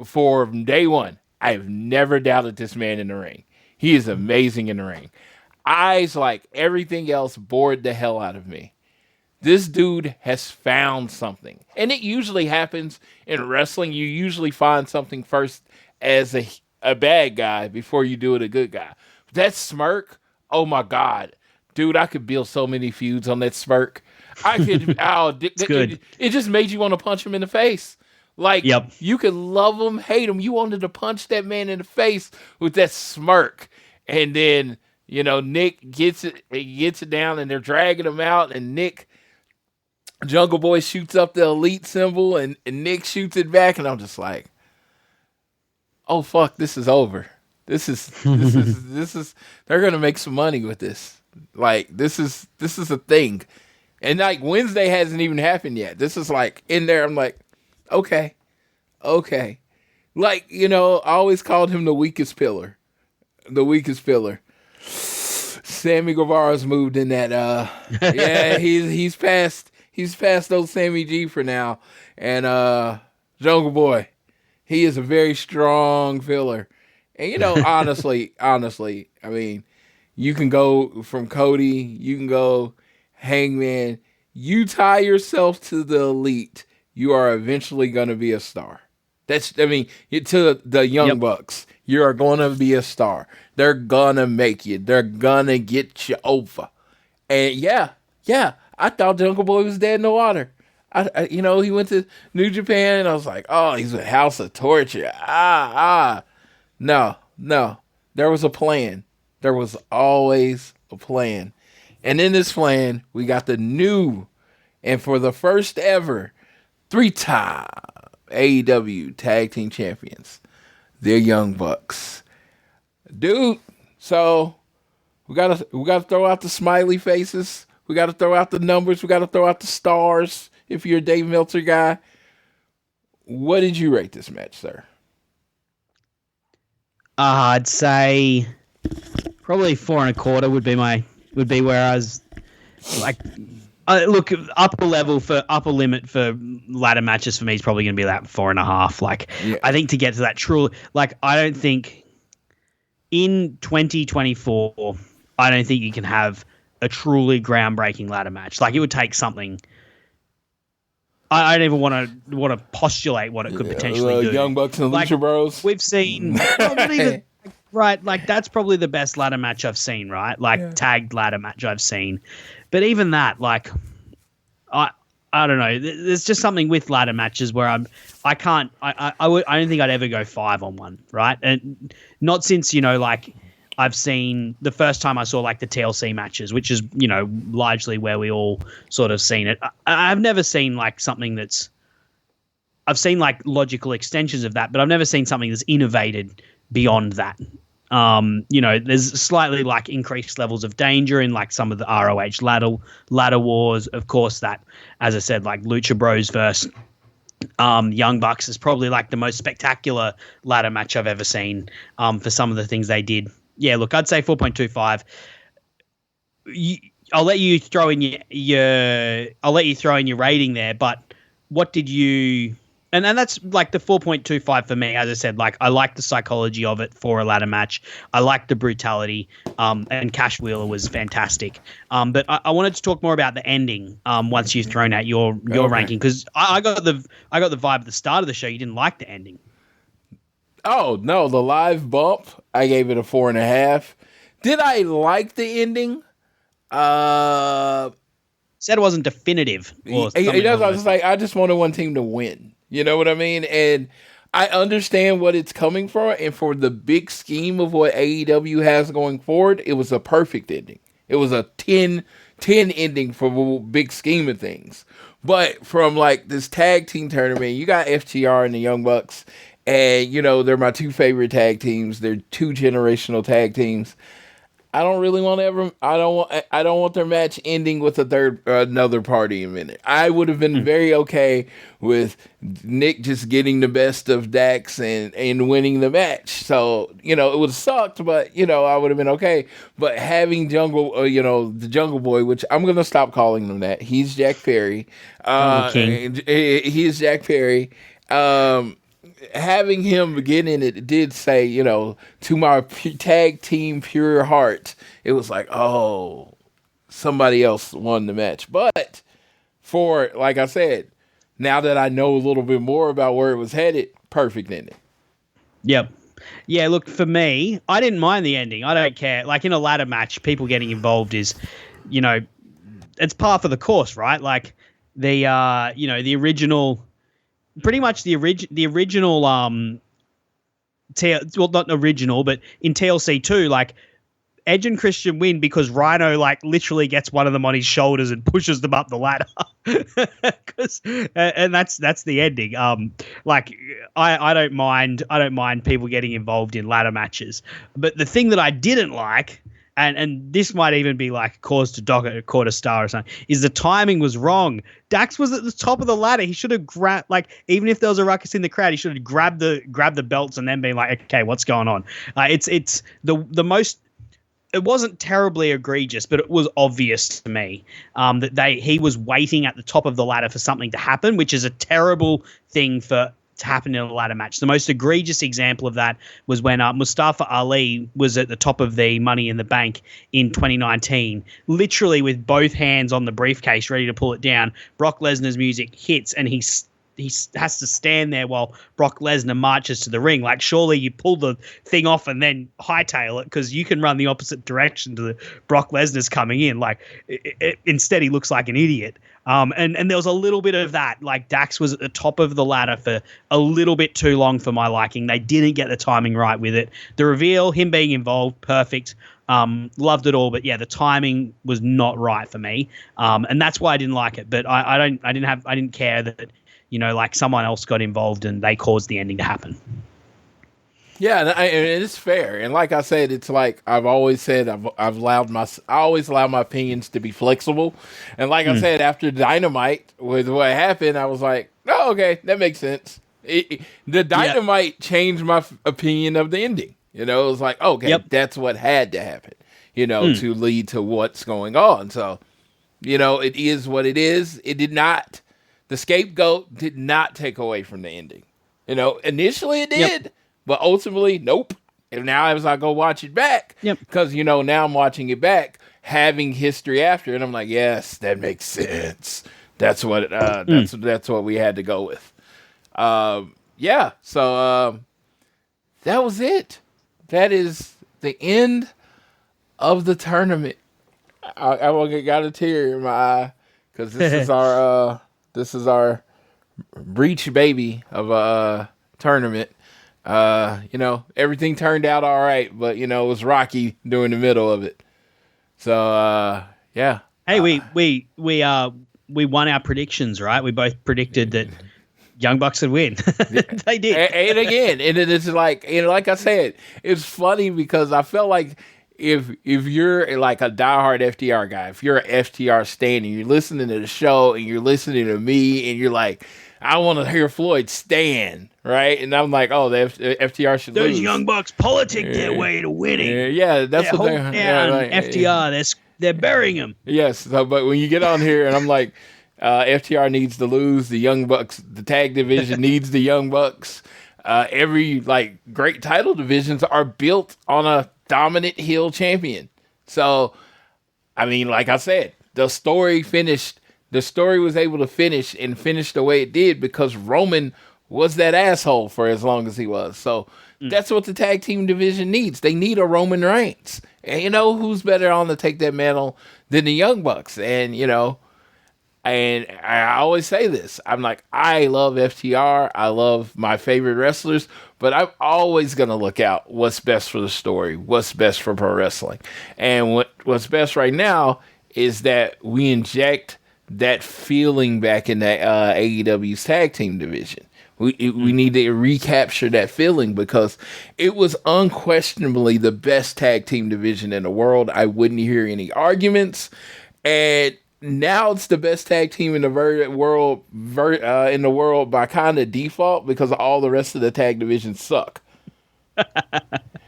from day one, I have never doubted this man in the ring. He is amazing in the ring. Eyes like everything else bored the hell out of me. This dude has found something. And it usually happens in wrestling. You usually find something first as a bad guy before you do it a good guy. That smirk, oh my God. Dude, I could build so many feuds on that smirk. I could, it's good. It just made you want to punch him in the face. Like, you could love him, hate him. You wanted to punch that man in the face with that smirk. And then, Nick gets it down and they're dragging him out, and Jungle Boy shoots up the elite symbol, and Nick shoots it back, and I'm just like, oh fuck, this is over. This is they're gonna make some money with this. Like, this is a thing. And like Wednesday hasn't even happened yet. This is like in there, I'm like, okay. Like, I always called him the weakest pillar. Sammy Guevara's moved in that yeah, he's past those Sammy G for now. And Jungle Boy, he is a very strong filler. And honestly, I mean, you can go from Cody, you can go Hangman, you tie yourself to the elite, you are eventually gonna be a star. To the Young Bucks, you are gonna be a star. They're gonna make you. They're gonna get you over. And yeah, I thought Jungle Boy was dead in the water. He went to New Japan, and I was like, oh, he's a House of Torture. No. There was a plan. There was always a plan. And in this plan, we got the new, and for the first ever, 3-time AEW Tag Team Champions, the Young Bucks. Dude, so we gotta throw out the smiley faces. We gotta throw out the numbers. We gotta throw out the stars. If you're a Dave Meltzer guy, what did you rate this match, sir? I'd say probably 4.25 would be where I was like. Look, upper limit for ladder matches for me is probably going to be that 4.5. Like, yeah. I think to get to that true, like, I don't think in 2024, I don't think you can have a truly groundbreaking ladder match. Like, it would take something. I don't even want to postulate what it could potentially do. Young Bucks and Lucha Bros. We've seen, right? Like, that's probably the best ladder match I've seen, right? Like, tagged ladder match I've seen. But even that, like, I don't know. There's just something with ladder matches where I don't think I'd ever go 5 on one, right? And not since, like, I've seen the first time I saw like the TLC matches, which is, largely where we all sort of seen it. I've never seen like something I've seen like logical extensions of that, but I've never seen something that's innovated beyond that. There's slightly like increased levels of danger in like some of the ROH ladder wars. Of course, that, as I said, like Lucha Bros versus Young Bucks is probably like the most spectacular ladder match I've ever seen for some of the things they did. Yeah, look, I'd say 4.25. I'll let you throw in your rating there, but what did you? And that's like the 4.25 for me. As I said, like I like the psychology of it for a ladder match. I like the brutality. And Cash Wheeler was fantastic. But I wanted to talk more about the ending. Once you've thrown out your ranking, because I got the vibe at the start of the show you didn't like the ending. Oh no, the live bump, I gave it a 4.5. Did I like the ending? Said it wasn't definitive. Or it does. I was like, I just wanted one team to win. You know what I mean? And I understand what it's coming from. And for the big scheme of what AEW has going forward, it was a perfect ending. It was a 10 ending for the big scheme of things. But from like this tag team tournament, you got FTR and the Young Bucks. And, they're my two favorite tag teams. They're two generational tag teams. I don't really want to I don't want their match ending with another party in a minute. I would have been very okay with Nick just getting the best of Dax and winning the match. So, it would have sucked, but, I would have been okay. But having the Jungle Boy, which I'm going to stop calling him that. He's Jack Perry. He is Jack Perry. Having him begin in it did say, to my tag team pure heart, it was like, oh, somebody else won the match. But for, like I said, now that I know a little bit more about where it was headed, perfect ending. Yep. Yeah, look, for me, I didn't mind the ending. I don't care. Like in a ladder match, people getting involved is, it's par for the course, right? Like the original... Pretty much the original, well, not original, but in TLC 2, like Edge and Christian win because Rhino like literally gets one of them on his shoulders and pushes them up the ladder. And that's the ending. Like I don't mind people getting involved in ladder matches, but the thing that I didn't like, and this might even be like cause to dock a quarter star or something, is the timing was wrong. Dax was at the top of the ladder. He should have grabbed, like, even if there was a ruckus in the crowd, he should have grabbed the belts and then been like, okay, what's going on? It's the most. It wasn't terribly egregious, but it was obvious to me that he was waiting at the top of the ladder for something to happen, which is a terrible thing to happen in a ladder match. The most egregious example of that was when Mustafa Ali was at the top of the Money in the Bank in 2019, literally with both hands on the briefcase, ready to pull it down. Brock Lesnar's music hits, and he has to stand there while Brock Lesnar marches to the ring. Like, surely you pull the thing off and then hightail it, because you can run the opposite direction to the Brock Lesnar's coming in. Like, instead he looks like an idiot. And there was a little bit of that. Like, Dax was at the top of the ladder for a little bit too long for my liking. They didn't get the timing right with it. The reveal, him being involved, perfect. Loved it all, but yeah, the timing was not right for me. And that's why I didn't like it. But I didn't care that, like, someone else got involved and they caused the ending to happen. Yeah, and it's fair. And like I said, it's like I've always said, I always allow my opinions to be flexible. And like I said, after Dynamite, with what happened, I was like, oh, okay, that makes sense. The Dynamite changed my opinion of the ending. It was like, okay, that's what had to happen, to lead to what's going on. So, it is what it is. It did not. The Scapegoat did not take away from the ending. Initially it did, but ultimately, nope. And now as I go watch it back, because, now I'm watching it back, having history after it, I'm like, yes, that makes sense. That's what that's what we had to go with. So that was it. That is the end of the tournament. I got a tear in my eye because this is our breach baby of a tournament. Everything turned out all right, but it was rocky during the middle of it. So yeah. Hey, we won our predictions, right? We both predicted that Young Bucks would win. They did. And again, and it's like, like I said, it's funny because I felt like if you're like a diehard FTR guy, if you're an FTR stan and you're listening to the show and you're listening to me and you're like, I want to hear Floyd stan, right? And I'm like, oh, the FTR should lose. Those Young Bucks politic their way to winning. Yeah, that's what they're down. Like, FTR, they're burying him. Yes, but when you get on here and I'm like, FTR needs to lose. The Young Bucks, the tag division needs the Young Bucks. Every great title divisions are built on a dominant heel champion. So, I mean, like I said, the story finished. The story was able to finish the way it did because Roman was that asshole for as long as he was. So that's what the tag team division needs. They need a Roman Reigns. And who's better on to take that mantle than the Young Bucks? And, and I always say this. I'm like, I love FTR. I love my favorite wrestlers, but I'm always going to look out what's best for the story, what's best for pro wrestling. And what's best right now is that we inject that feeling back in the AEW's tag team division. We need to recapture that feeling because it was unquestionably the best tag team division in the world. I wouldn't hear any arguments. And now it's the best tag team in the world by kind of default because all the rest of the tag divisions suck.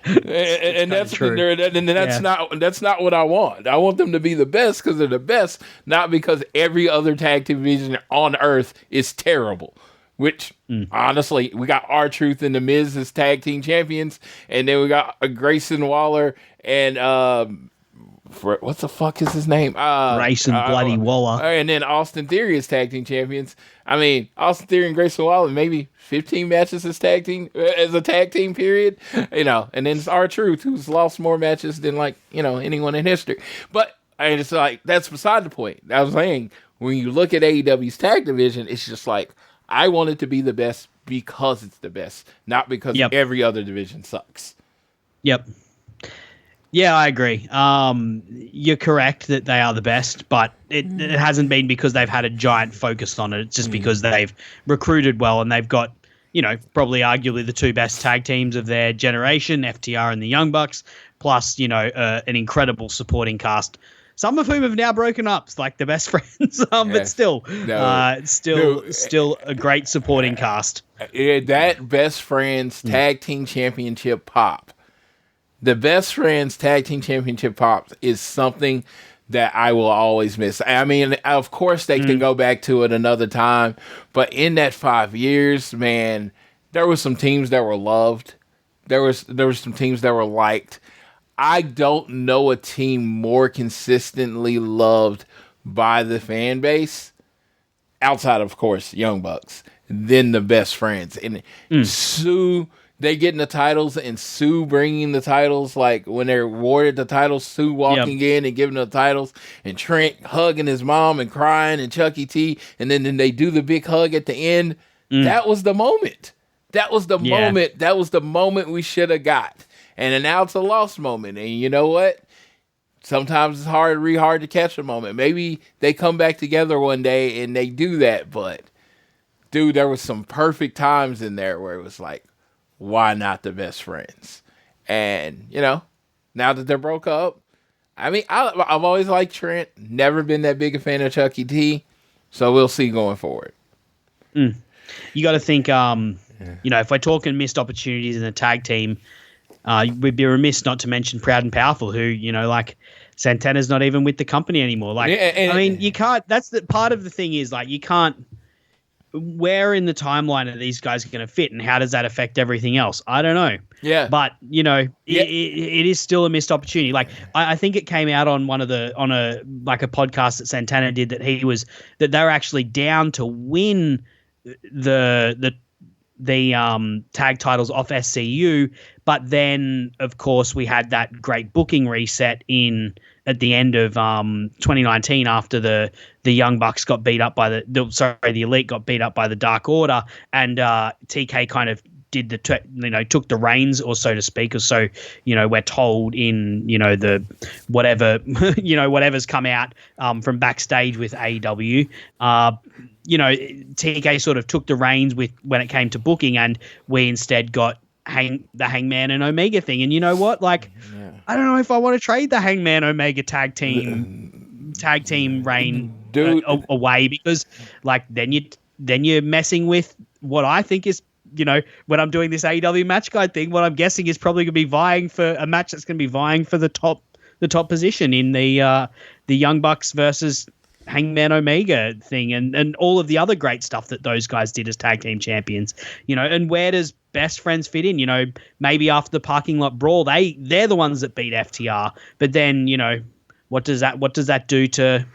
and that's true. That's not what I want. I want them to be the best because they're the best, not because every other tag team division on earth is terrible. Which honestly, we got R-Truth and The Miz as tag team champions, and then we got Grayson Waller and what the fuck is his name? Grayson Bloody Waller. And then Austin Theory is tag team champions. I mean, Austin Theory and Grayson Waller, maybe 15 matches as a tag team period, and then it's R-Truth who's lost more matches than anyone in history. But it's like, that's beside the point. I was saying, when you look at AEW's tag division, it's just like, I want it to be the best because it's the best, not because every other division sucks. Yep. Yeah, I agree. You're correct that they are the best, but it hasn't been because they've had a giant focus on it. It's just because they've recruited well and they've got, probably arguably the two best tag teams of their generation, FTR and the Young Bucks, plus, an incredible supporting cast. Some of whom have now broken up, like the best friends, but still, still a great supporting cast. That best friends tag team championship pop. The best friends tag team championship pop is something that I will always miss. I mean, of course they can go back to it another time, but in that 5 years, man, there were some teams that were loved. There was some teams that were liked. I don't know a team more consistently loved by the fan base, outside of course Young Bucks, than the best friends. And Sue, they getting the titles and Sue bringing the titles, like when they're awarded the titles, Sue walking in and giving the titles, and Trent hugging his mom and crying, and Chucky T, and then they do the big hug at the end. That was the moment. That was the moment. That was the moment we should have got. And now it's a lost moment. And you know what? Sometimes it's hard to catch a moment. Maybe they come back together one day and they do that. But, dude, there was some perfect times in there where it was like, why not the best friends? And, now that they're broke up, I mean, I've always liked Trent. Never been that big a fan of Chucky T. So we'll see going forward. You got to think, if we're talking missed opportunities in the tag team, we'd be remiss not to mention Proud and Powerful, who, like Santana's not even with the company anymore. Like, you can't, that's the part of the thing is like, you can't, where in the timeline are these guys going to fit and how does that affect everything else? I don't know. Yeah. But, it is still a missed opportunity. Like, I think it came out on a podcast that Santana did that they were actually down to win the tag titles off SCU, but then of course we had that great booking reset at the end of 2019 after the Young Bucks got beat up by the Elite got beat up by the Dark Order, and TK kind of did took the reins, or so to speak, or so we're told in the whatever's come out from backstage with AEW. TK sort of took the reins when it came to booking, and we instead got the Hangman and Omega thing. And you know what? Like, I don't know if I want to trade the Hangman Omega tag team reign away, because like then you're messing with what I think is, when I'm doing this AEW match guide thing, what I'm guessing is probably going to be vying for a match that's going to be vying for the top position in the Young Bucks versus Hangman Omega thing, and all of the other great stuff that those guys did as tag team champions. And where does best friends fit in? Maybe after the parking lot brawl, they're the ones that beat FTR, but then what does that do to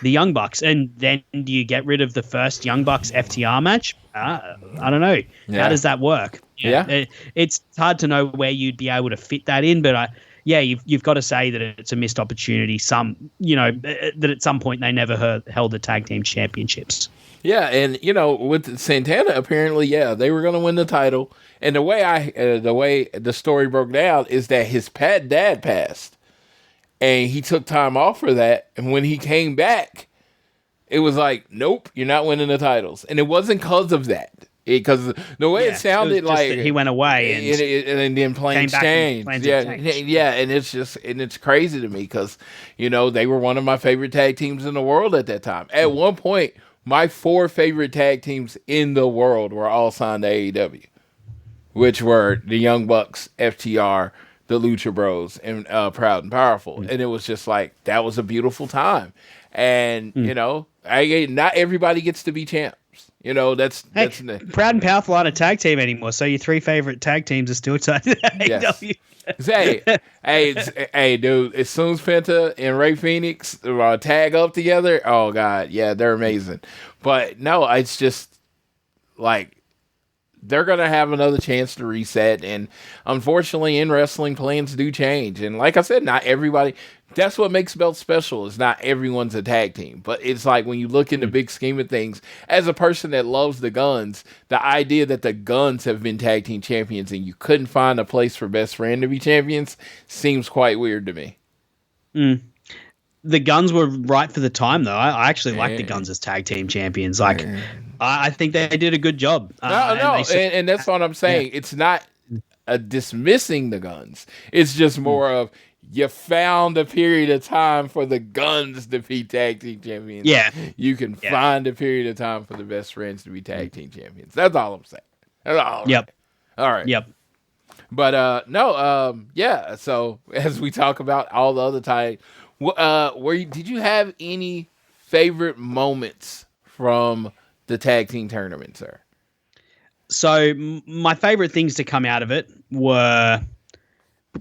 the Young Bucks? And then do you get rid of the first Young Bucks FTR match? I don't know. How does that work? It's hard to know where you'd be able to fit that in, but you've got to say that it's a missed opportunity. That at some point they never held the tag team championships. Yeah, and with Santana, apparently, they were going to win the title. And the way the story broke down is that his dad passed, and he took time off for that. And when he came back, it was like, nope, you're not winning the titles. And it wasn't because of that. Because the way it sounded like he went away and then plans changed. And it's crazy to me because they were one of my favorite tag teams in the world at that time. At one point, my 4 favorite tag teams in the world were all signed to AEW, which were the Young Bucks, FTR, the Lucha Bros, and Proud and Powerful. And it was just like, that was a beautiful time. And not everybody gets to be champ. That's Proud and Powerful aren't a tag team anymore, so your 3 favorite tag teams are still tied to AEW. Hey, dude, as soon as Penta and Ray Phoenix tag up together, oh god, yeah, they're amazing. But no, it's just like they're going to have another chance to reset. And unfortunately, in wrestling, plans do change. And like I said, not everybody. That's what makes belts special. Is not everyone's a tag team. But it's like when you look in the big scheme of things, as a person that loves the Guns, the idea that the Guns have been tag team champions and you couldn't find a place for Best Friend to be champions seems quite weird to me. The Guns were right for the time, though. I actually like the Guns as tag team champions. Like, I think they did a good job. And that's what I'm saying. Yeah. It's not dismissing the Guns. It's just more of you found a period of time for the Guns to be tag team champions. Yeah. You can find a period of time for the Best Friends to be tag team champions. That's all I'm saying. That's all. Yep. Right. All right. Yep. But yeah. So as we talk about all the other titles, did you have any favorite moments from the tag team tournament, sir? So my favorite things to come out of it were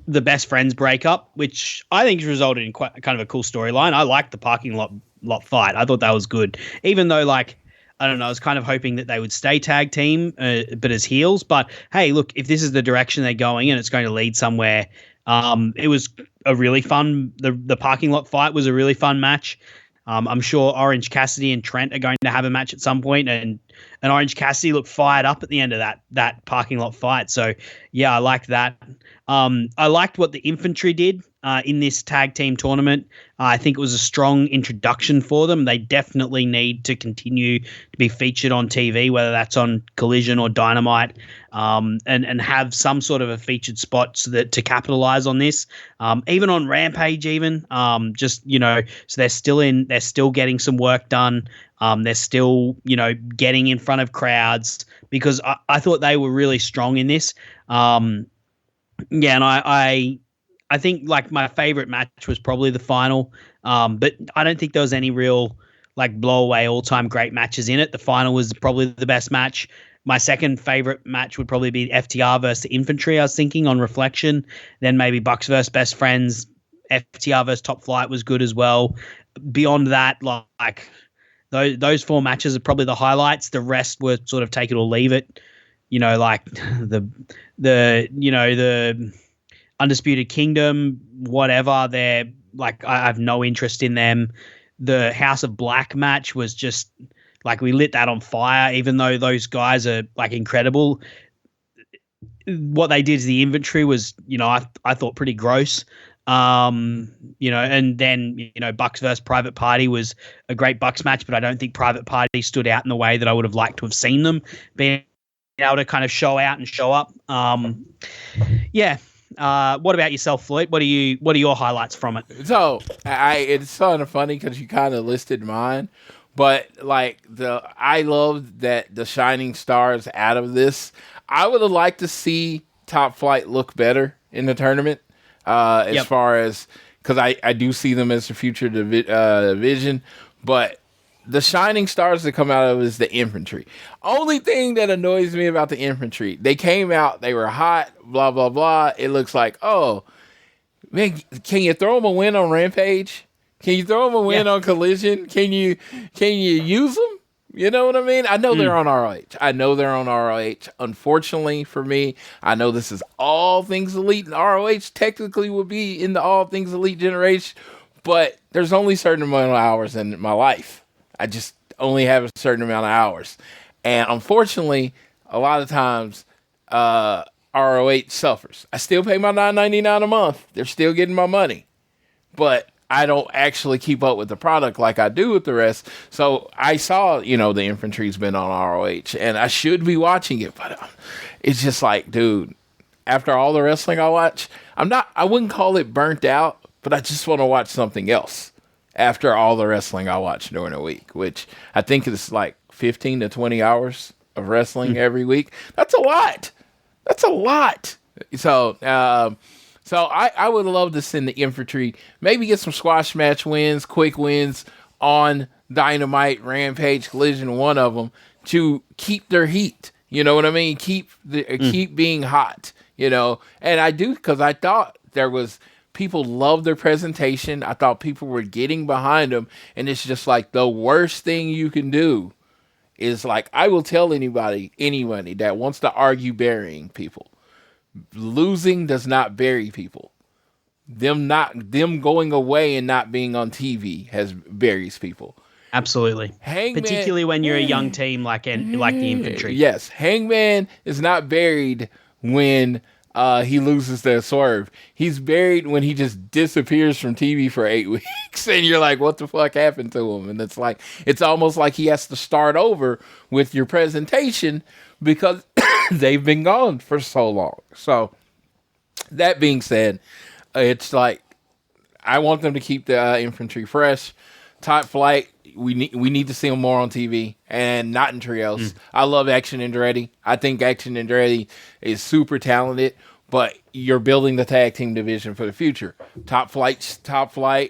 the Best Friends breakup, which I think resulted in quite kind of a cool storyline. I liked the parking lot fight. I thought that was good, even though, like, I don't know, I was kind of hoping that they would stay tag team, but as heels. But hey, look, if this is the direction they're going and it's going to lead somewhere, it was a really fun. The parking lot fight was a really fun match. I'm sure Orange Cassidy and Trent are going to have a match at some point, and Orange Cassidy looked fired up at the end of that parking lot fight. So yeah, I liked that. I liked what the Infantry did in this tag team tournament. I think it was a strong introduction for them. They definitely need to continue to be featured on TV, whether that's on Collision or Dynamite, and have some sort of a featured spot so that to capitalize on this. Even on Rampage, just, you know, so they're still getting some work done. They're still, you know, getting in front of crowds, because I thought they were really strong in this. And I think, like, my favorite match was probably the final, but I don't think there was any real, like, blow away all-time great matches in it. The final was probably the best match. My second favorite match would probably be FTR versus the Infantry, I was thinking, on reflection. Then maybe Bucks versus Best Friends. FTR versus Top Flight was good as well. Beyond that, like, those four matches are probably the highlights. The rest were sort of take it or leave it. You know, like the Undisputed Kingdom, whatever. They're like, I have no interest in them. The House of Black match was just like, we lit that on fire, even though those guys are, like, incredible. What they did to the Infantry was, you know, I thought pretty gross. You know, and then, you know, Bucks versus Private Party was a great Bucks match, but I don't think Private Party stood out in the way that I would have liked to have seen them being able to kind of show out and show up. Yeah. What about yourself, Floyd? What are your highlights from it? So it's kind of funny because you kind of listed mine, but like I loved that the shining stars out of this. I would have liked to see Top Flight look better in the tournament, as far as, because I do see them as the future division, but the shining stars that come out of it is the Infantry. Only thing that annoys me about the Infantry, they came out, they were hot, blah, blah, blah. It looks like, oh, man, can you throw them a win on Rampage? Can you throw them a win on Collision? Can you use them? You know what I mean? I know they're on ROH. Unfortunately for me, I know this is All Things Elite, and ROH technically would be in the All Things Elite generation, but there's only a certain amount of hours in my life. I just only have a certain amount of hours. And unfortunately, a lot of times, ROH suffers. I still pay my $9.99 a month. They're still getting my money. But I don't actually keep up with the product like I do with the rest. So I saw, you know, the Infantry's been on ROH, and I should be watching it. But it's just like, dude, after all the wrestling I watch, I wouldn't call it burnt out, but I just want to watch something else. After all the wrestling I watch during a week, which I think is like 15 to 20 hours of wrestling every week. That's a lot. So I would love to send the Infantry, maybe get some squash match wins, quick wins on Dynamite, Rampage, Collision, one of them, to keep their heat. You know what I mean? Keep being hot, you know? And I do, because I thought people loved their presentation. I thought people were getting behind them, and it's just like the worst thing you can do is like, I will tell anybody that wants to argue burying people. Losing does not bury people. Them going away and not being on TV buries people. Absolutely. Hangman, particularly when you're a young team like the infantry. Yes, Hangman is not buried when he loses the Swerve. He's buried when he just disappears from TV for 8 weeks, and you're like, what the fuck happened to him? And it's almost like he has to start over with your presentation because they've been gone for so long. So that being said, it's like I want them to keep the infantry fresh. Top Flight, we need to see them more on TV and not in trios. I love Action Andretti. I think Action Andretti is super talented, but you're building the tag team division for the future. Top Flight,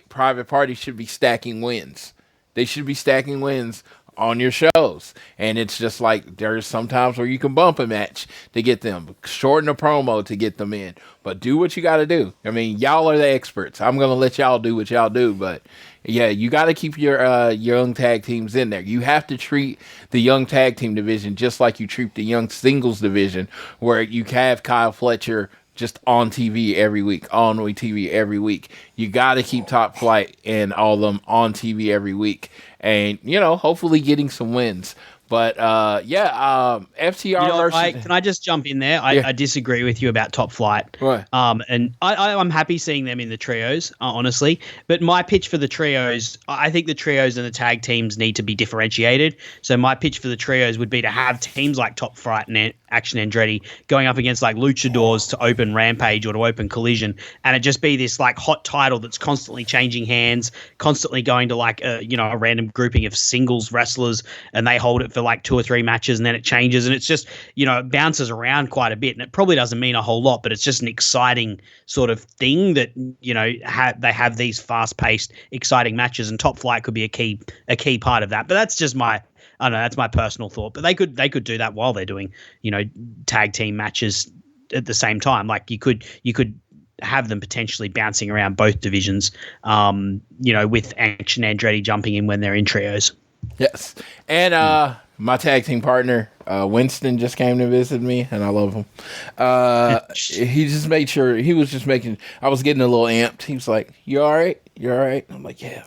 Private Party should be stacking wins. They should be stacking wins on your shows. And it's just like there's sometimes where you can bump a match to get them, shorten a promo to get them in. But do what you got to do. I mean, y'all are the experts. I'm going to let y'all do what y'all do, but yeah, you got to keep your young tag teams in there. You have to treat the young tag team division just like you treat the young singles division, where you have Kyle Fletcher just on TV every week, on TV every week. You got to keep Top Flight and all of them on TV every week, and hopefully getting some wins. But FTR versus... Can I just jump in there? I disagree with you about Top Flight. Right. And I'm happy seeing them in the trios, honestly. But my pitch for the trios, I think the trios and the tag teams need to be differentiated. So my pitch for the trios would be to have teams like Top Flight and Action Andretti going up against like Luchadors to open Rampage or to open Collision, and it just be this like hot title that's constantly changing hands, constantly going to like a random grouping of singles wrestlers, and they hold it for like 2 or 3 matches, and then it changes, and it's just it bounces around quite a bit, and it probably doesn't mean a whole lot, but it's just an exciting sort of thing that they have these fast-paced, exciting matches, and Top Flight could be a key part of that. But that's just that's my personal thought. But they could do that while they're doing tag team matches at the same time. Like you could have them potentially bouncing around both divisions, with Action Andretti jumping in when they're in trios. Yes. And my tag team partner, Winston, just came to visit me, and I love him. He just made sure, I was getting a little amped. He was like, you all right? You all right? I'm like, yeah,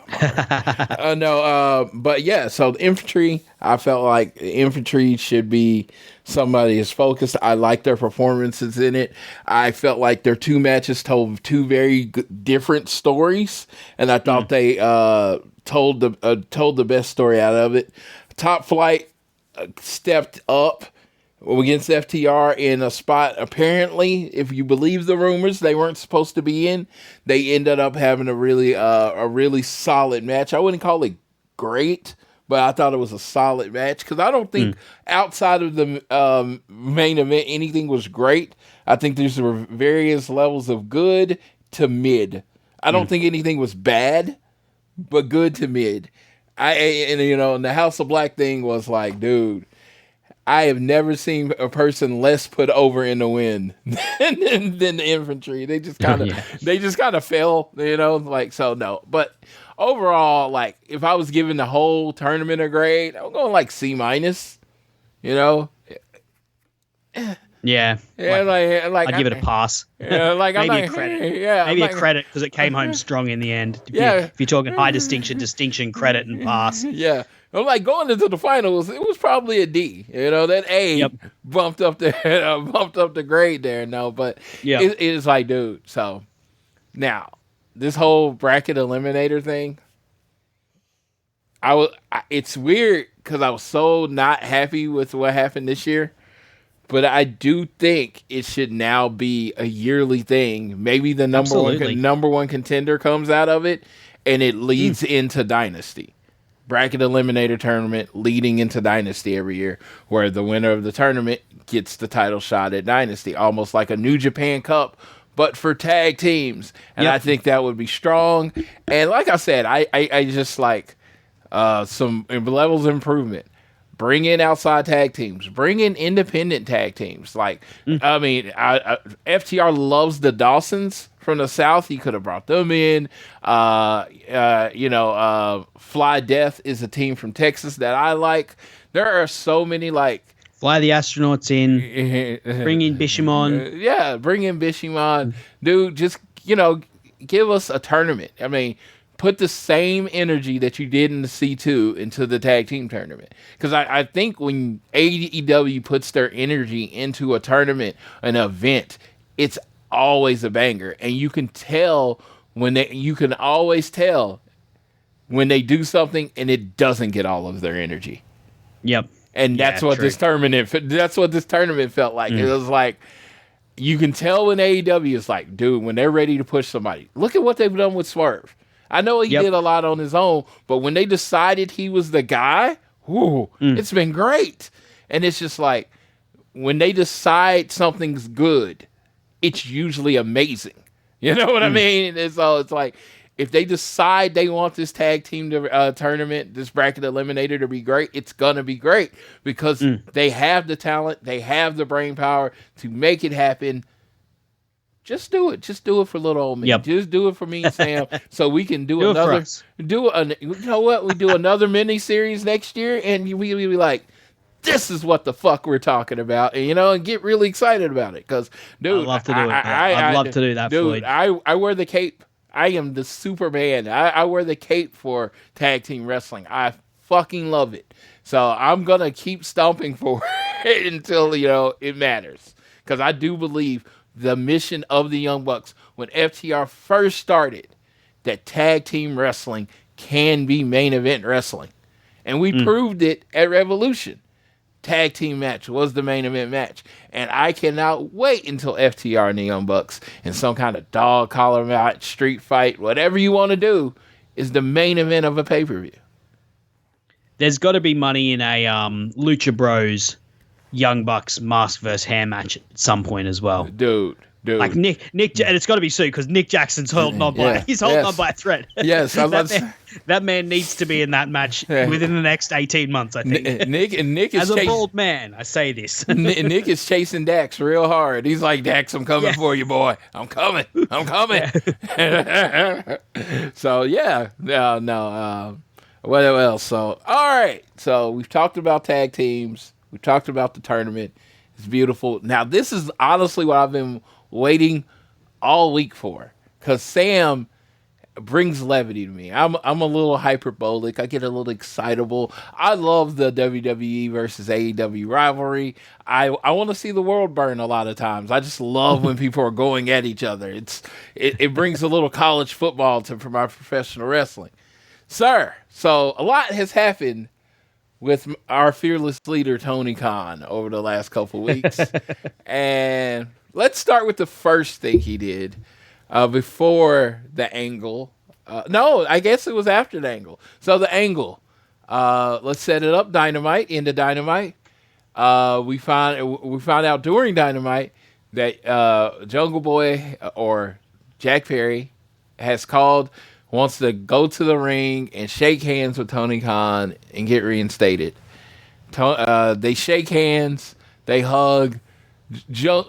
I'm all right. But yeah, so the infantry, I felt like the infantry should be somebody is focused. I like their performances in it. I felt like their 2 matches told 2 very different stories, and I thought they told the best story out of it. Top Flight stepped up against FTR in a spot, apparently, if you believe the rumors, they weren't supposed to be in. They ended up having a really solid match. I wouldn't call it great, but I thought it was a solid match, because I don't think outside of the main event anything was great. I think there's various levels of good to mid. I don't think anything was bad, but good to mid. And the House of Black thing was like, dude, I have never seen a person less put over in the win than the infantry. They just kind of fell, so no. But overall, like, if I was giving the whole tournament a grade, I'm going like C-. Yeah. Like I'd give it a pass. Yeah, like maybe a credit. Yeah, maybe a credit, because it came home strong in the end. If you're talking high distinction, credit, and pass. Yeah, I'm like, going into the finals, it was probably a D. That A bumped up the grade there. No, but it is like, dude. So now this whole bracket eliminator thing, it's weird because I was so not happy with what happened this year. But I do think it should now be a yearly thing. Maybe the number one contender comes out of it, and it leads into Dynasty. Bracket Eliminator Tournament leading into Dynasty every year, where the winner of the tournament gets the title shot at Dynasty. Almost like a New Japan Cup, but for tag teams. And I think that would be strong. And like I said, I just like some levels of improvement. Bring in outside tag teams. Bring in independent tag teams. Like, I mean, FTR loves the Dawsons from the South. He could have brought them in. Fly Death is a team from Texas that I like. There are so many like fly the astronauts in, bring in Bishamon. Yeah, bring in Bishamon. Dude, just, give us a tournament. I mean, put the same energy that you did in the C2 into the tag team tournament. Because I think when AEW puts their energy into a tournament, an event, it's always a banger. And you can always tell when they do something and it doesn't get all of their energy. Yep. And that's what this tournament felt like. It was like, you can tell when AEW is like, dude, when they're ready to push somebody. Look at what they've done with Swerve. I know he did a lot on his own, but when they decided he was the guy, it's been great. And it's just like, when they decide something's good, it's usually amazing. You know what I mean? And so it's like, if they decide they want this tag team tournament, this bracket eliminator to be great, it's going to be great because they have the talent, they have the brain power to make it happen. Just do it. Just do it for little old me. Yep. Just do it for me and Sam so we can do another. You know what? We do another mini series next year and we be like, this is what the fuck we're talking about, and get really excited about it. Because, dude, I'd love to do it. I'd love to do that, dude, Floyd. I wear the cape. I am the Superman. I wear the cape for tag team wrestling. I fucking love it. So I'm going to keep stomping for it until, it matters. Because I do believe the mission of the Young Bucks, when FTR first started, that tag team wrestling can be main event wrestling. And we proved it at Revolution. Tag team match was the main event match. And I cannot wait until FTR and the Young Bucks in some kind of dog collar match, street fight, whatever you want to do, is the main event of a pay-per-view. There's got to be money in a Lucha Bros Young Bucks mask versus hair match at some point as well. Dude. Like Nick, and it's got to be soon because Nick Jackson's holding on by on by a thread. Yes, that man needs to be in that match within the next 18 months. I think. Nick is as a bald man, I say this. Nick is chasing Dax real hard. He's like, Dax, I'm coming for you, boy. I'm coming. So what else? So all right. So we've talked about tag teams. We've talked about the tournament. It's beautiful. Now this is honestly what I've been waiting all week for, because Sam brings levity to me. I'm a little hyperbolic. I get a little excitable. I love the WWE versus AEW rivalry. I want to see the world burn a lot of times. I just love when people are going at each other. It brings a little college football for my professional wrestling. Sir, so a lot has happened with our fearless leader, Tony Khan, over the last couple weeks. And let's start with the first thing he did before the Angle. No, I guess it was after the Angle. So the Angle. Let's set it up. Dynamite, into Dynamite. We found out during Dynamite that Jungle Boy or Jack Perry wants to go to the ring and shake hands with Tony Khan and get reinstated. They shake hands. They hug. Jack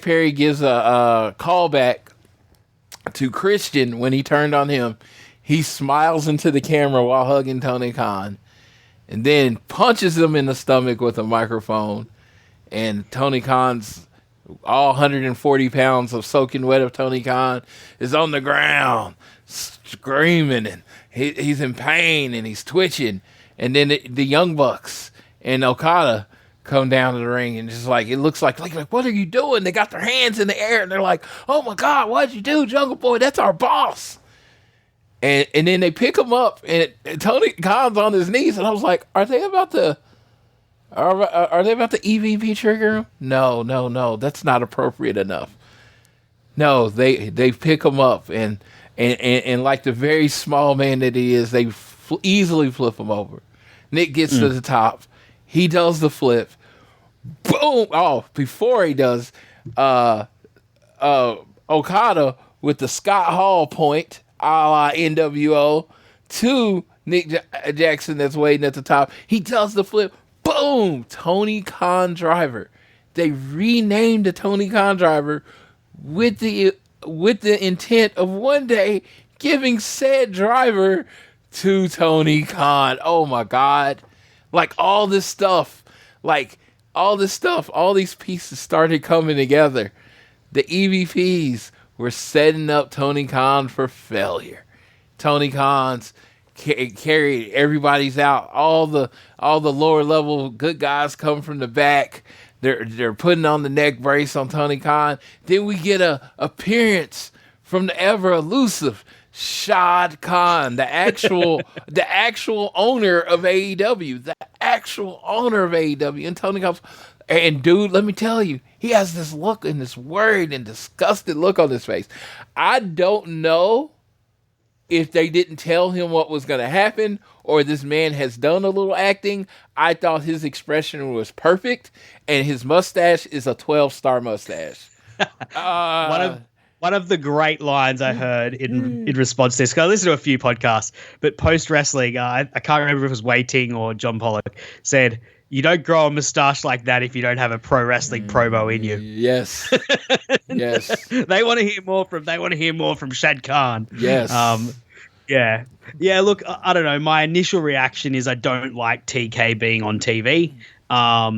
Perry gives a call back to Christian when he turned on him. He smiles into the camera while hugging Tony Khan and then punches him in the stomach with a microphone. And Tony Khan's all 140 pounds of soaking wet of Tony Khan is on the ground screaming, and he's in pain and he's twitching. And then the Young Bucks and Okada come down to the ring, and just like, it looks like what are you doing? They got their hands in the air and they're like, oh my God, what'd you do, Jungle Boy? That's our boss. And then they pick him up, and Tony Khan's on his knees, and I was like, are they about to EVP trigger him? No, that's not appropriate enough. No, they pick him up, and like the very small man that he is, they easily flip him over. Nick gets to the top. He does the flip. Boom! Oh, before he does, Okada with the Scott Hall point, a la NWO, to Nick Jackson that's waiting at the top. He does the flip. Boom! Tony Khan Driver. They renamed the Tony Khan Driver with the intent of one day giving said driver to Tony Khan. Oh my God. Like all this stuff, all these pieces started coming together. The EVPs were setting up Tony Khan for failure. Tony Khan's carried everybody's out. All the lower level good guys come from the back. They're putting on the neck brace on Tony Khan. Then we get a appearance from the ever elusive Shad Khan, the actual owner of AEW, and Tony Khan. And dude, let me tell you, he has this look and this worried and disgusted look on his face. I don't know if they didn't tell him what was going to happen or this man has done a little acting. I thought his expression was perfect, and his mustache is a 12-star mustache. One of the great lines I heard in response to this, because I listened to a few podcasts, but post-wrestling, I can't remember if it was Wei Ting or John Pollock, said, "You don't grow a mustache like that if you don't have a pro wrestling promo in you." Yes. Yes. They want to hear more from Shad Khan. Yes. Yeah. Look, I don't know. My initial reaction is I don't like TK being on TV. For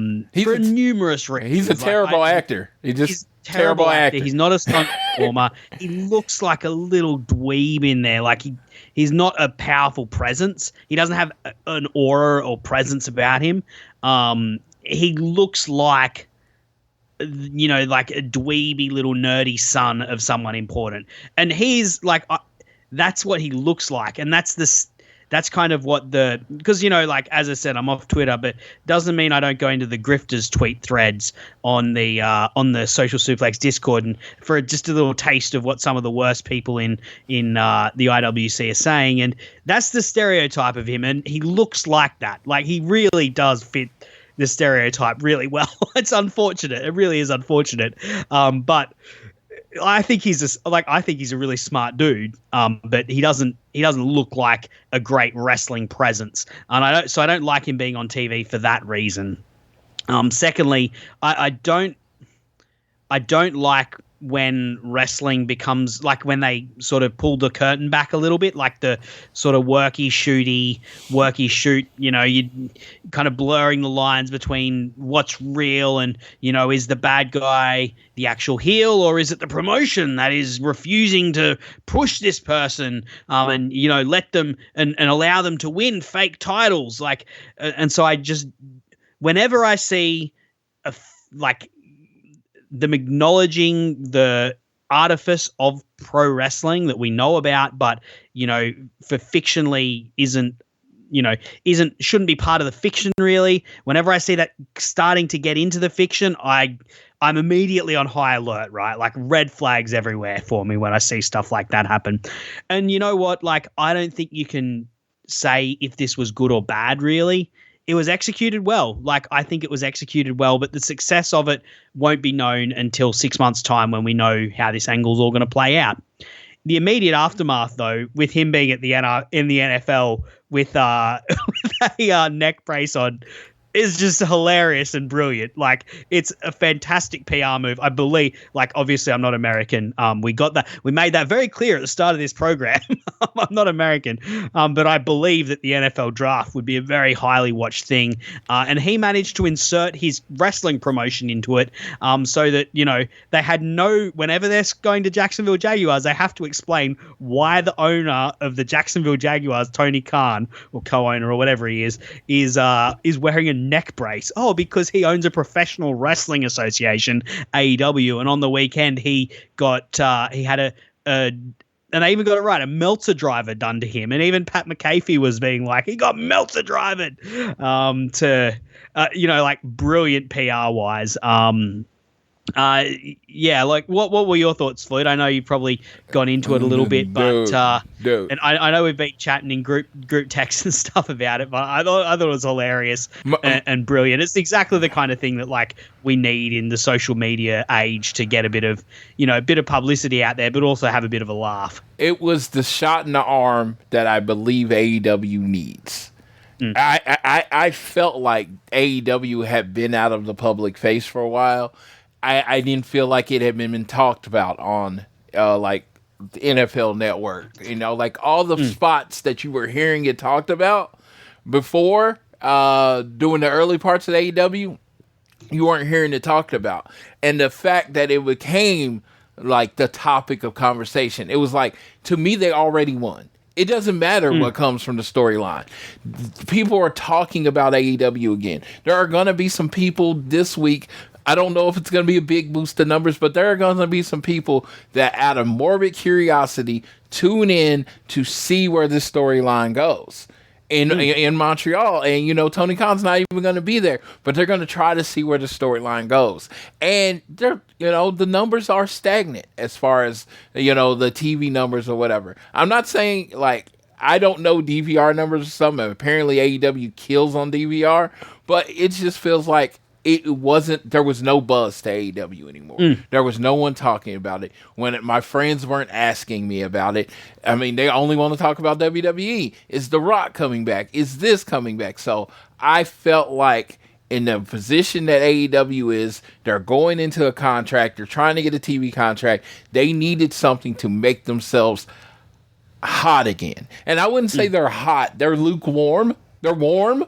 numerous reasons. He's a terrible actor. He's terrible actor. He's not a stunt performer. He looks like a little dweeb in there. Like he's not a powerful presence. He doesn't have an aura or presence about him. He looks like, like a dweeby little nerdy son of someone important. And he's like, that's what he looks like. And that's kind of what because, as I said, I'm off Twitter, but doesn't mean I don't go into the grifters tweet threads on the Social Suplex Discord and for just a little taste of what some of the worst people in the IWC are saying. And that's the stereotype of him. And he looks like that. Like he really does fit the stereotype really well. It's unfortunate. It really is unfortunate. But I think he's a really smart dude, but he doesn't look like a great wrestling presence, and I don't like him being on TV for that reason. Secondly, I don't like when wrestling becomes like when they sort of pull the curtain back a little bit, like the sort of worky shoot, you kind of blurring the lines between what's real and, is the bad guy the actual heel or is it the promotion that is refusing to push this person and, let them and allow them to win fake titles. And so I just, whenever I see them acknowledging the artifice of pro wrestling that we know about, but, for fictionally shouldn't be part of the fiction really. Whenever I see that starting to get into the fiction, I'm immediately on high alert, right? Like red flags everywhere for me when I see stuff like that happen. And you know what? Like, I don't think you can say if this was good or bad really. It was executed well. Like, I think it was executed well, but the success of it won't be known until 6 months' time when we know how this angle's all going to play out. The immediate aftermath, though, with him being in the NFL with a neck brace on, is just hilarious and brilliant. Like, it's a fantastic PR move. I believe, obviously I'm not American. We made that very clear at the start of this program. I'm not American. But I believe that the NFL draft would be a very highly watched thing. And he managed to insert his wrestling promotion into it. So that, they had whenever they're going to Jacksonville Jaguars, they have to explain why the owner of the Jacksonville Jaguars, Tony Khan, or co-owner or whatever he is wearing a neck brace. Oh, because he owns a professional wrestling association, AEW, and on the weekend he had and they even got it right, a Meltzer driver done to him, and even Pat McAfee was being like, he got Meltzer driven, brilliant PR wise. What were your thoughts, Floyd? I know you've probably gone into it a little bit, but and I know we've been chatting in group texts and stuff about it, but I thought it was hilarious and brilliant. It's exactly the kind of thing that we need in the social media age to get a bit of publicity out there, but also have a bit of a laugh. It was the shot in the arm that I believe AEW needs. I felt like AEW had been out of the public face for a while. I didn't feel like it had been talked about on the NFL Network. Like all the spots that you were hearing it talked about before, during the early parts of AEW, you weren't hearing it talked about. And the fact that it became like the topic of conversation, it was like, to me, they already won. It doesn't matter what comes from the storyline. People are talking about AEW again. There are going to be some people this week. I don't know if it's going to be a big boost to numbers, but there are going to be some people that, out of morbid curiosity, tune in to see where this storyline goes in Montreal. And, Tony Khan's not even going to be there, but they're going to try to see where the storyline goes. And the numbers are stagnant as far as, the TV numbers or whatever. I'm not saying, like, I don't know DVR numbers or something. Apparently AEW kills on DVR, but it just feels like there was no buzz to AEW anymore. There was no one talking about it. When my friends weren't asking me about it, I mean, they only want to talk about WWE. Is The Rock coming back? Is this coming back? So I felt like in the position that AEW is, they're going into a contract. They're trying to get a TV contract. They needed something to make themselves hot again. And I wouldn't say they're hot. They're lukewarm. They're warm.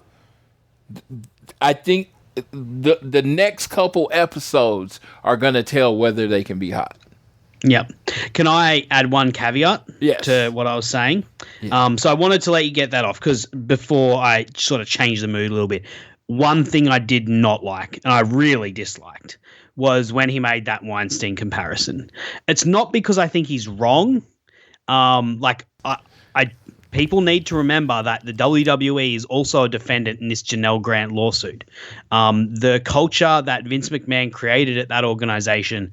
I think the next couple episodes are going to tell whether they can be hot. Yep. Can I add one caveat Yes. to what I was saying? Yeah. So I wanted to let you get that off because before I sort of changed the mood a little bit, one thing I did not like and I really disliked was when he made that Weinstein comparison. It's not because I think he's wrong. People need to remember that the WWE is also a defendant in this Janelle Grant lawsuit. The culture that Vince McMahon created at that organization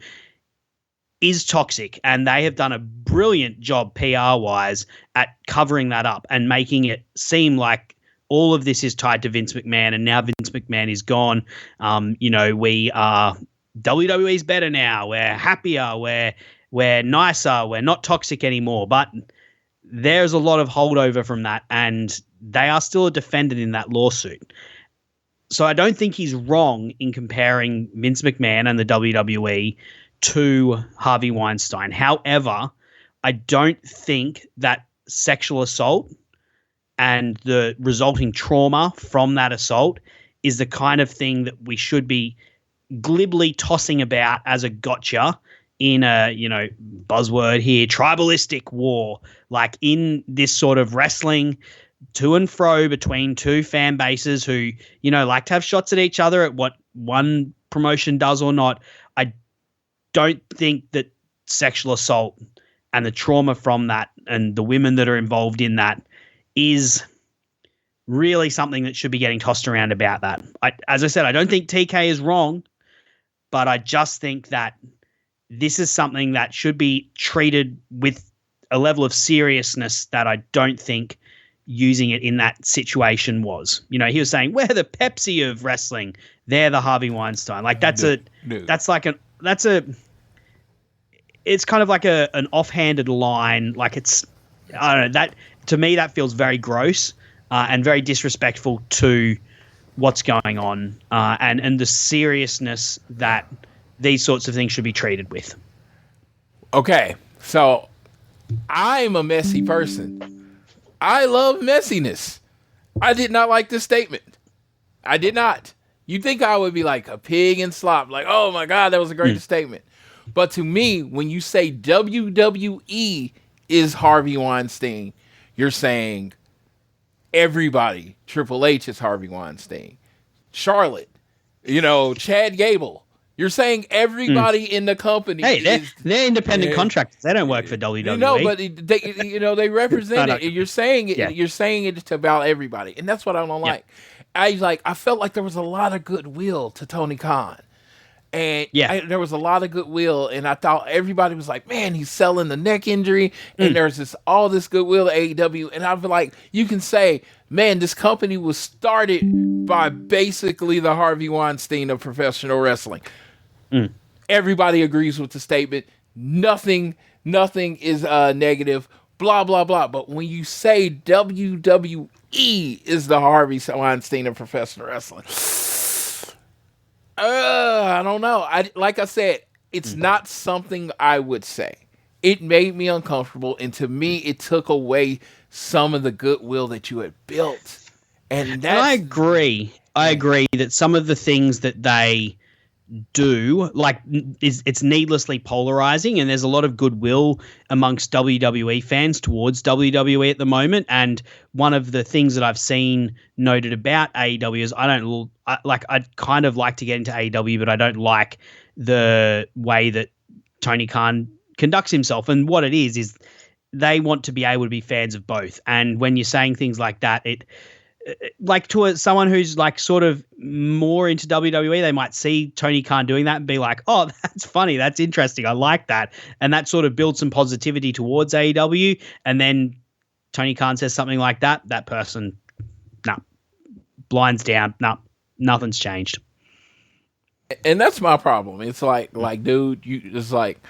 is toxic, and they have done a brilliant job PR-wise at covering that up and making it seem like all of this is tied to Vince McMahon, and now Vince McMahon is gone. We are WWE's better now. We're happier. We're nicer. We're not toxic anymore. But there's a lot of holdover from that, and they are still a defendant in that lawsuit. So I don't think he's wrong in comparing Vince McMahon and the WWE to Harvey Weinstein. However, I don't think that sexual assault and the resulting trauma from that assault is the kind of thing that we should be glibly tossing about as a gotcha in a, buzzword here, tribalistic war, like in this sort of wrestling to and fro between two fan bases who, like to have shots at each other at what one promotion does or not. I don't think that sexual assault and the trauma from that and the women that are involved in that is really something that should be getting tossed around about that. As I said, I don't think TK is wrong, but I just think that this is something that should be treated with a level of seriousness that I don't think using it in that situation was. He was saying, we're the Pepsi of wrestling. They're the Harvey Weinstein. Like it's kind of like an offhanded line. Like I don't know, that to me, that feels very gross and very disrespectful to what's going on and the seriousness that these sorts of things should be treated with. Okay, so I'm a messy person. I love messiness. I did not like this statement. I did not. You'd think I would be like a pig in slop, like, oh my God, that was a great statement. But to me, when you say WWE is Harvey Weinstein, you're saying everybody. Triple H is Harvey Weinstein. Charlotte, Chad Gable. You're saying everybody in the company. Hey, they're independent contractors. They don't work for WWE. No, but they represent it. And you're saying it. Yeah. You're saying it about everybody, and that's what I don't like. I felt like there was a lot of goodwill to Tony Khan, and there was a lot of goodwill, and I thought everybody was like, man, he's selling the neck injury, and there's all this goodwill to AEW, and I feel like you can say, man, this company was started by basically the Harvey Weinstein of professional wrestling. Everybody agrees with the statement. Nothing is negative, blah, blah, blah. But when you say WWE is the Harvey Weinstein of professional wrestling, I don't know. Like I said, it's not something I would say. it made me uncomfortable, and to me, it took away some of the goodwill that you had built. And I agree. I agree that some of the things that they do, like, it's needlessly polarizing, and there's a lot of goodwill amongst WWE fans towards WWE at the moment. And one of the things that I've seen noted about AEW is I'd kind of like to get into AEW, but I don't like the way that Tony Khan conducts himself. And what it is they want to be able to be fans of both. And when you're saying things like that, it like to someone who's like sort of more into WWE, they might see Tony Khan doing that and be like, oh, that's funny. That's interesting. I like that. And that sort of builds some positivity towards AEW. And then Tony Khan says something like that. That person, blinds down. Nothing's changed. And that's my problem. It's like, dude, it's like,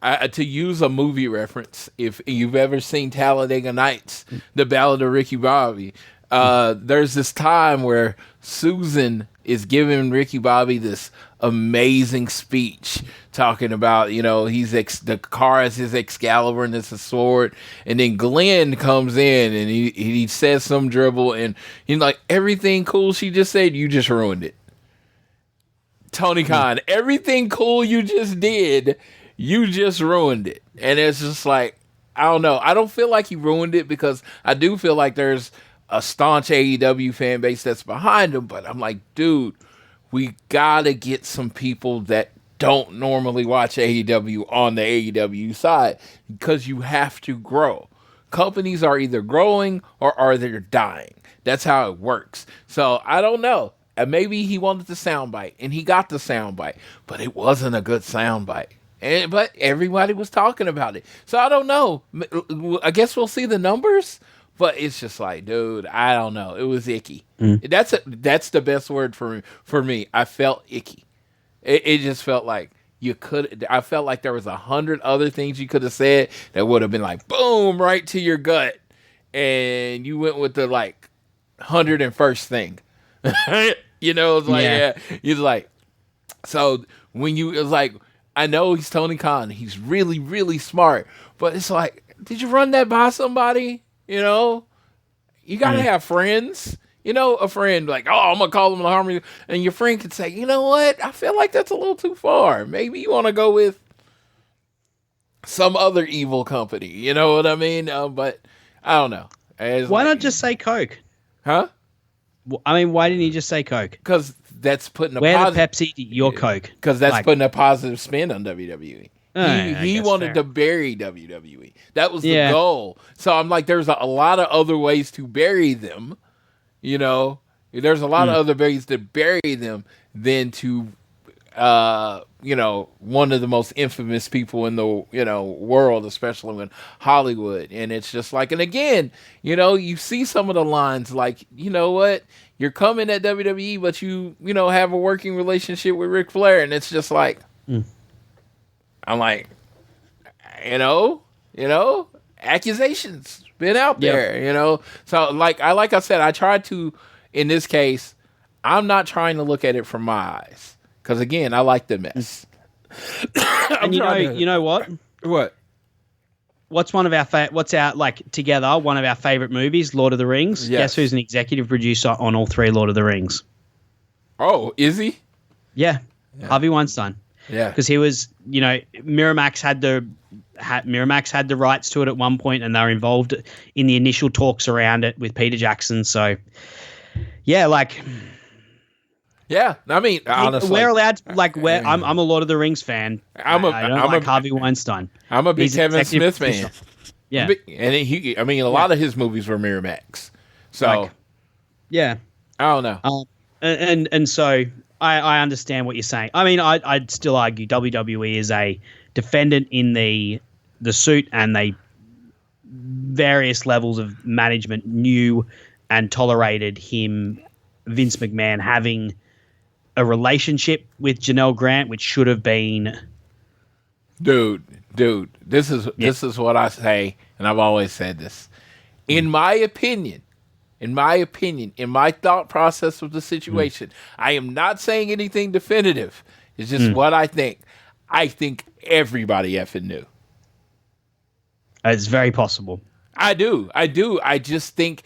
to use a movie reference, if you've ever seen Talladega Nights, The Ballad of Ricky Bobby, there's this time where Susan is giving Ricky Bobby this amazing speech talking about, the car is his Excalibur and it's a sword. And then Glenn comes in and he says some dribble and he's like, everything cool she just said, you just ruined it. Tony Khan, everything cool you just did, you just ruined it. And it's just like, I don't know. I don't feel like he ruined it because I do feel like there's a staunch AEW fan base that's behind him, but I'm like, dude, we gotta get some people that don't normally watch AEW on the AEW side because you have to grow. Companies are either growing or are they dying. That's how it works. So I don't know. Maybe he wanted the soundbite and he got the soundbite, but it wasn't a good soundbite. But everybody was talking about it. So I don't know. I guess we'll see the numbers. But it's just like, dude, I don't know. It was icky. That's the best word for me. I felt icky. It just felt like I felt like there was 100 other things you could have said that would have been like, boom, right to your gut. And you went with the 101st thing. It's like, yeah. It's like, so when it was like, I know he's Tony Khan. He's really, really smart. But it's like, did you run that by somebody? You got to have friends. A friend like, oh, I'm going to call him the harmony. And your friend could say, you know what? I feel like that's a little too far. Maybe you want to go with some other evil company. You know what I mean? But I don't know. Why not just say Coke? Huh? I mean, why didn't he just say Coke? Because that's putting Where the Pepsi, your Coke. Because that's putting a positive spin on WWE. He wanted to bury WWE. That was the goal. So I'm like, there's a lot of other ways to bury them. There's a lot of other ways to bury them than to, one of the most infamous people in the, world, especially in Hollywood. And it's just like, and again, you see some of the lines like, you know what? You're coming at WWE, but you have a working relationship with Ric Flair. And it's just like, I'm like, accusations been out there, So like I said, I tried to, in this case, I'm not trying to look at it from my eyes. Because again, I like the mess. And you know what? What? What's one of our together, one of our favorite movies, Lord of the Rings? Yes. Guess who's an executive producer on all three Lord of the Rings? Oh, is he? Yeah. Harvey Weinstein. Yeah, because he was, Miramax had the rights to it at one point, and they were involved in the initial talks around it with Peter Jackson. So, yeah, I mean, honestly, we're allowed. I'm a Lord of the Rings fan. I don't like Harvey Weinstein. I'm a big Kevin Smith fan. Yeah, and a lot of his movies were Miramax. So, yeah, I don't know. And so. I understand what you're saying. I mean, I'd still argue WWE is a defendant in the suit, and they various levels of management knew and tolerated Vince McMahon, having a relationship with Janelle Grant, which should have been. Dude, this is what I say, and I've always said this. In my opinion, in my thought process of the situation, I am not saying anything definitive. It's just what I think. I think everybody effing knew. It's very possible. I do. I just think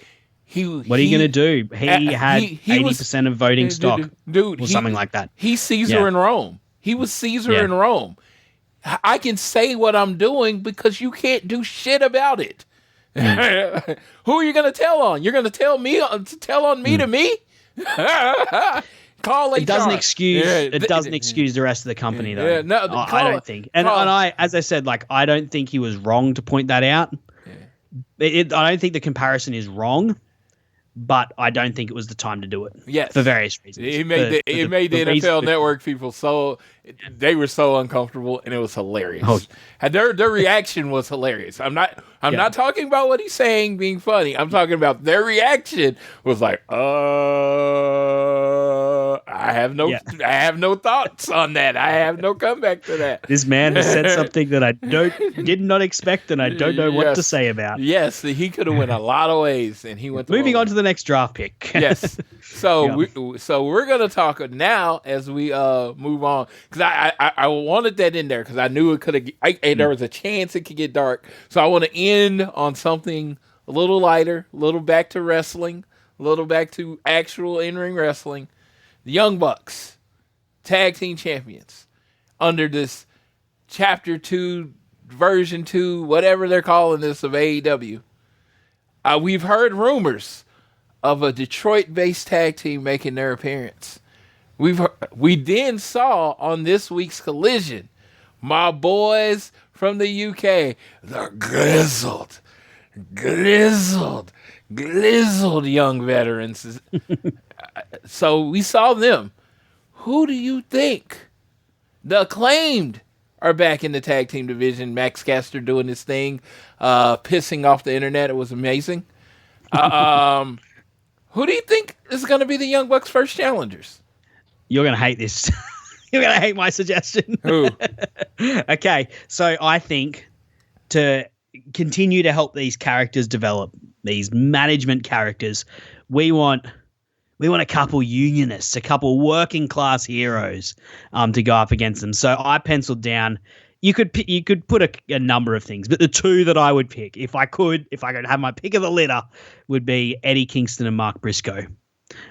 What are you going to do? He had 80% of voting stock, dude, or something like that. He's Caesar in Rome. He was Caesar in Rome. I can say what I'm doing because you can't do shit about it. Who are you going to tell on? You're going to tell on me to me? Call HR. It doesn't excuse the rest of the company, though. Yeah, no, I don't think. And I, as I said, like, I don't think he was wrong to point that out. I don't think the comparison is wrong, but I don't think it was the time to do it. Yes, for various reasons. It made the NFL Network people they were so uncomfortable, and it was hilarious. Oh. And their reaction was hilarious. I'm not talking about what he's saying being funny. I'm talking about their reaction was like, I have no thoughts on that. I have no comeback to that. This man has said something that I did not expect, and I don't know what to say about. Yes, he could have went a lot of ways, and he went. Moving on to the next draft pick. Yes. So we're gonna talk now as we move on, because I wanted that in there because I knew it could have. There was a chance it could get dark, so I want to end on something a little lighter, a little back to wrestling, a little back to actual in-ring wrestling. The Young Bucks, tag team champions, under this Chapter 2, Version 2, whatever they're calling this of AEW. We've heard rumors of a Detroit-based tag team making their appearance. We then saw on this week's Collision, my boys from the UK, the grizzled young veterans. So we saw them. Who do you think? The Acclaimed are back in the tag team division. Max Caster doing his thing, pissing off the internet. It was amazing. Who do you think is going to be the Young Bucks' first challengers? You're going to hate this. You're going to hate my suggestion. Who? Okay, so I think to continue to help these characters develop, these management characters, we want a couple unionists, a couple working class heroes to go up against them. So I penciled down. You could put a number of things, but the two that I would pick, if I could have my pick of the litter, would be Eddie Kingston and Mark Briscoe.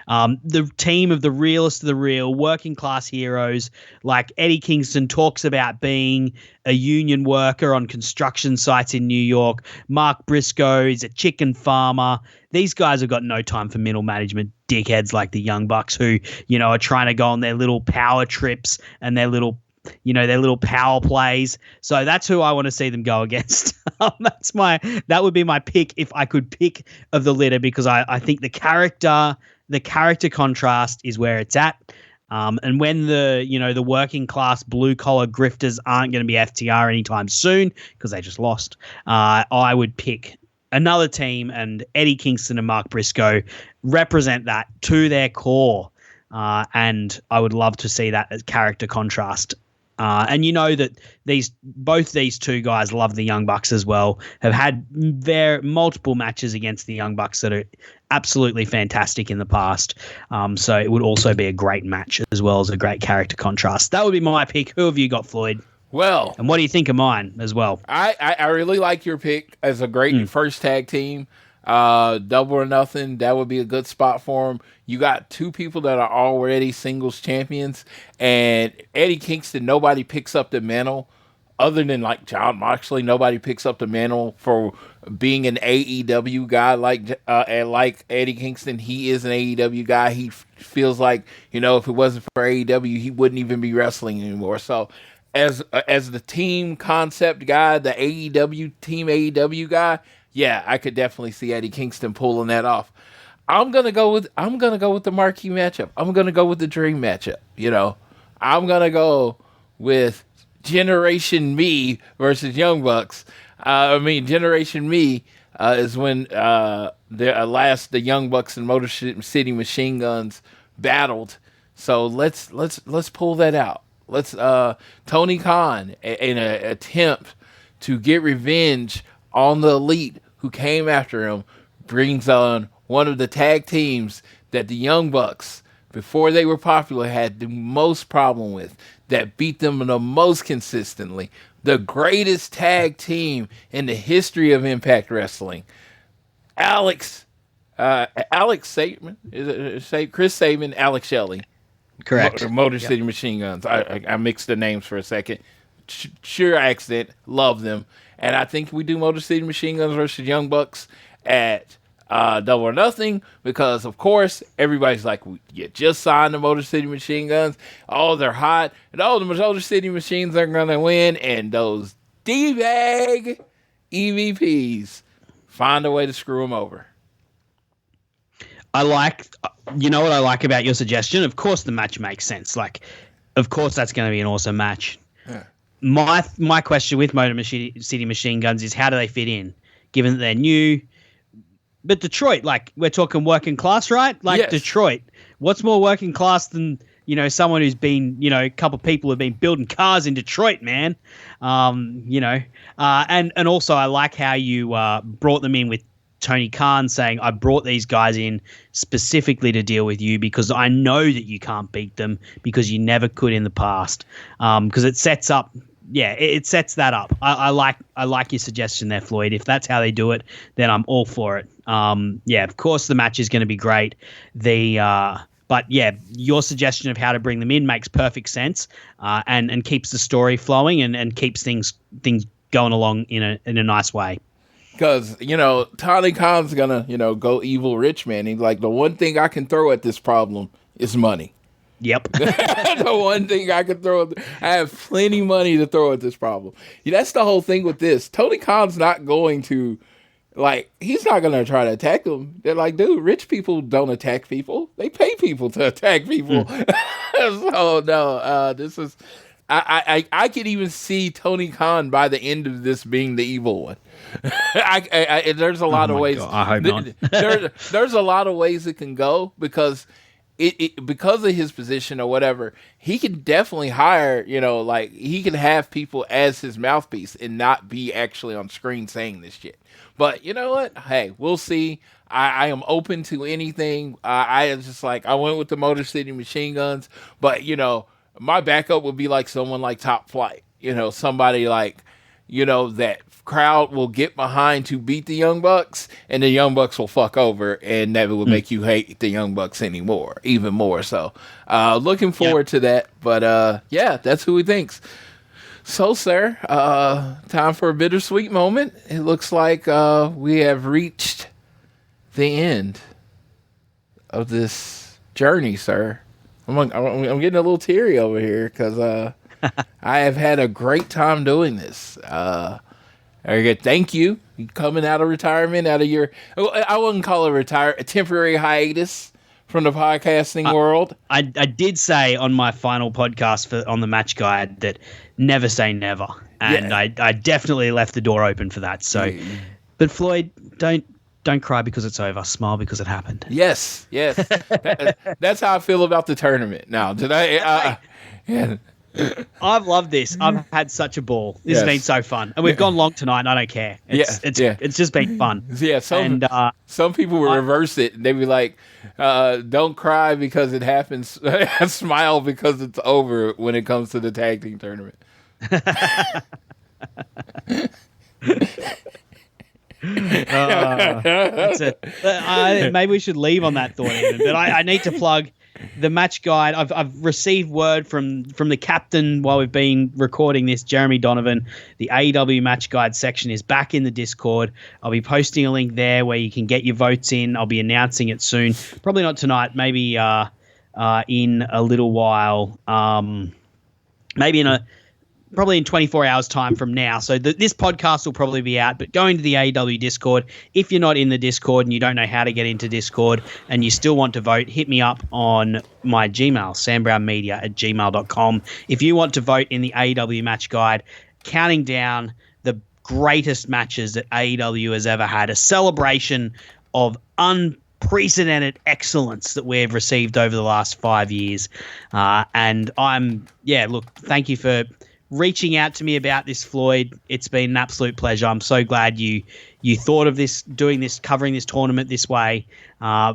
The team of the realest of the real, working class heroes. Like Eddie Kingston talks about being a union worker on construction sites in New York. Mark Briscoe is a chicken farmer. These guys have got no time for middle management dickheads like the Young Bucks who, are trying to go on their little power trips and their little power plays. So that's who I want to see them go against. That would be my pick if I could pick of the litter, because I think the character contrast is where it's at. And when the working class blue collar grifters aren't going to be FTR anytime soon because they just lost, I would pick another team, and Eddie Kingston and Mark Briscoe represent that to their core. And I would love to see that as character contrast. And that both these two guys love the Young Bucks as well, have had multiple matches against the Young Bucks that are absolutely fantastic in the past. So it would also be a great match as well as a great character contrast. That would be my pick. Who have you got, Floyd? Well, and what do you think of mine as well? I really like your pick as a great first tag team. Double or Nothing, that would be a good spot for him. You got two people that are already singles champions, and Eddie Kingston, nobody picks up the mantle other than like John Moxley. Nobody picks up the mantle for being an AEW guy like Eddie Kingston. He is an AEW guy. He feels like, if it wasn't for AEW, he wouldn't even be wrestling anymore. So as the team concept guy, the team AEW guy, yeah, I could definitely see Eddie Kingston pulling that off. I'm gonna go with the marquee matchup. I'm gonna go with the dream matchup. I'm gonna go with Generation Me versus Young Bucks. Generation Me is when the Young Bucks and Motor City Machine Guns battled. So let's pull that out. Let's Tony Khan, in an attempt to get revenge on the Elite who came after him, brings on one of the tag teams that the Young Bucks, before they were popular, had the most problem with, that beat them the most consistently. the greatest tag team in the history of Impact Wrestling. Alex Saban, Chris Sabin, Alex Shelley. Correct. Motor City Machine Guns. I mixed the names for a second. Sure accident. Love them. And I think we do Motor City Machine Guns versus Young Bucks at Double or Nothing because, of course, everybody's like, you just signed the Motor City Machine Guns. Oh, they're hot. And the Motor City Machines are going to win. And those D-bag EVPs find a way to screw them over. You know what I like about your suggestion? Of course the match makes sense. Like, of course that's going to be an awesome match. Yeah. My question with Motor City Machine Guns is how do they fit in, given that they're new? But Detroit, like, we're talking working class, right? Like, yes. Detroit, what's more working class than, someone who's been, a couple of people who've been building cars in Detroit, man. And also I like how you brought them in with Tony Khan saying, I brought these guys in specifically to deal with you because I know that you can't beat them because you never could in the past. Because it sets up, it sets that up. I like your suggestion there, Floyd. If that's how they do it, then I'm all for it. Of course the match is going to be great. But your suggestion of how to bring them in makes perfect sense, and keeps the story flowing and keeps things going along in a nice way. Because, Tony Khan's going to, go evil rich man. He's like, the one thing I can throw at this problem is money. Yep. The one thing I can throw, I have plenty money to throw at this problem. That's the whole thing with this. Tony Khan's not going to, he's not going to try to attack them. They're like, dude, rich people don't attack people. They pay people to attack people. So, no, this is, I could even see Tony Khan by the end of this being the evil one. There's a lot of ways. God, I hope not. There's a lot of ways it can go because because of his position or whatever, he can definitely hire, he can have people as his mouthpiece and not be actually on screen saying this shit. But you know what? Hey, we'll see. I am open to anything. I just I went with the Motor City Machine Guns, but my backup would be someone like Top Flight, somebody that crowd will get behind to beat the Young Bucks, and the Young Bucks will fuck over, and that would make you hate the Young Bucks even more. So, looking forward to that. But that's who he thinks. So, sir, time for a bittersweet moment. It looks like we have reached the end of this journey, sir. I'm getting a little teary over here because I have had a great time doing this. Thank you. Coming out of retirement, out of your, I wouldn't call it a temporary hiatus from the podcasting world. I did say on my final podcast on the Match Guide that never say never. And I definitely left the door open for that. So, but Floyd, don't cry because it's over. Smile because it happened. Yes. That's how I feel about the tournament. Now, did I? I've loved this. I've had such a ball. This has been so fun, and we've gone long tonight. And I don't care. It's just been fun. Yeah. Some people will reverse it. And they'd be like, "Don't cry because it happens. Smile because it's over." When it comes to the tag team tournament. That's it. Maybe we should leave on that thought, even. But I need to plug the Match Guide. I've received word from the captain while we've been recording this, Jeremy Donovan. The AEW Match Guide section is back in the Discord. I'll be posting a link there where you can get your votes in. I'll be announcing it soon. Probably not tonight. Maybe in a little while. Probably in 24 hours time from now. So this podcast will probably be out, but go into the AEW Discord. If you're not in the Discord and you don't know how to get into Discord and you still want to vote, hit me up on my Gmail, sambrownmedia@gmail.com. If you want to vote in the AEW Match Guide, counting down the greatest matches that AEW has ever had, a celebration of unprecedented excellence that we've received over the last 5 years. And thank you for reaching out to me about this, Floyd. It's been an absolute pleasure. I'm so glad you thought of this, covering this tournament this way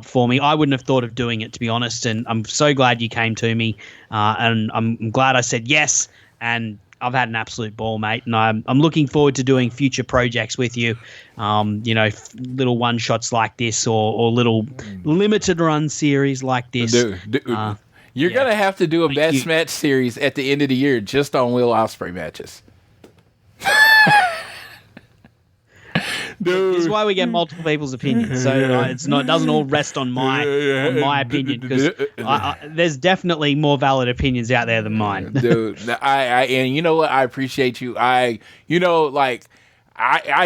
for me. I wouldn't have thought of doing it, to be honest, and I'm so glad you came to me, and I'm glad I said yes and I've had an absolute ball, mate, and I'm looking forward to doing future projects with you. Little one shots like this, or little limited run series like this. Dude, you're gonna have to do a best match series at the end of the year just on Will Ospreay matches. Dude. This is why we get multiple people's opinions. So it doesn't all rest on my opinion, because there's definitely more valid opinions out there than mine. Dude, and you know what? I appreciate you. I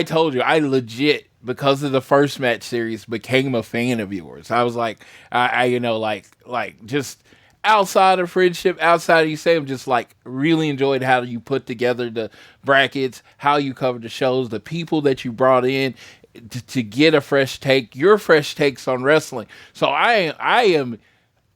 told you, I legit, because of the first match series, became a fan of yours. I was like, just outside of friendship, outside of you say, I'm just like really enjoyed how you put together the brackets, how you covered the shows, the people that you brought in to get a fresh take, your fresh takes on wrestling. So I am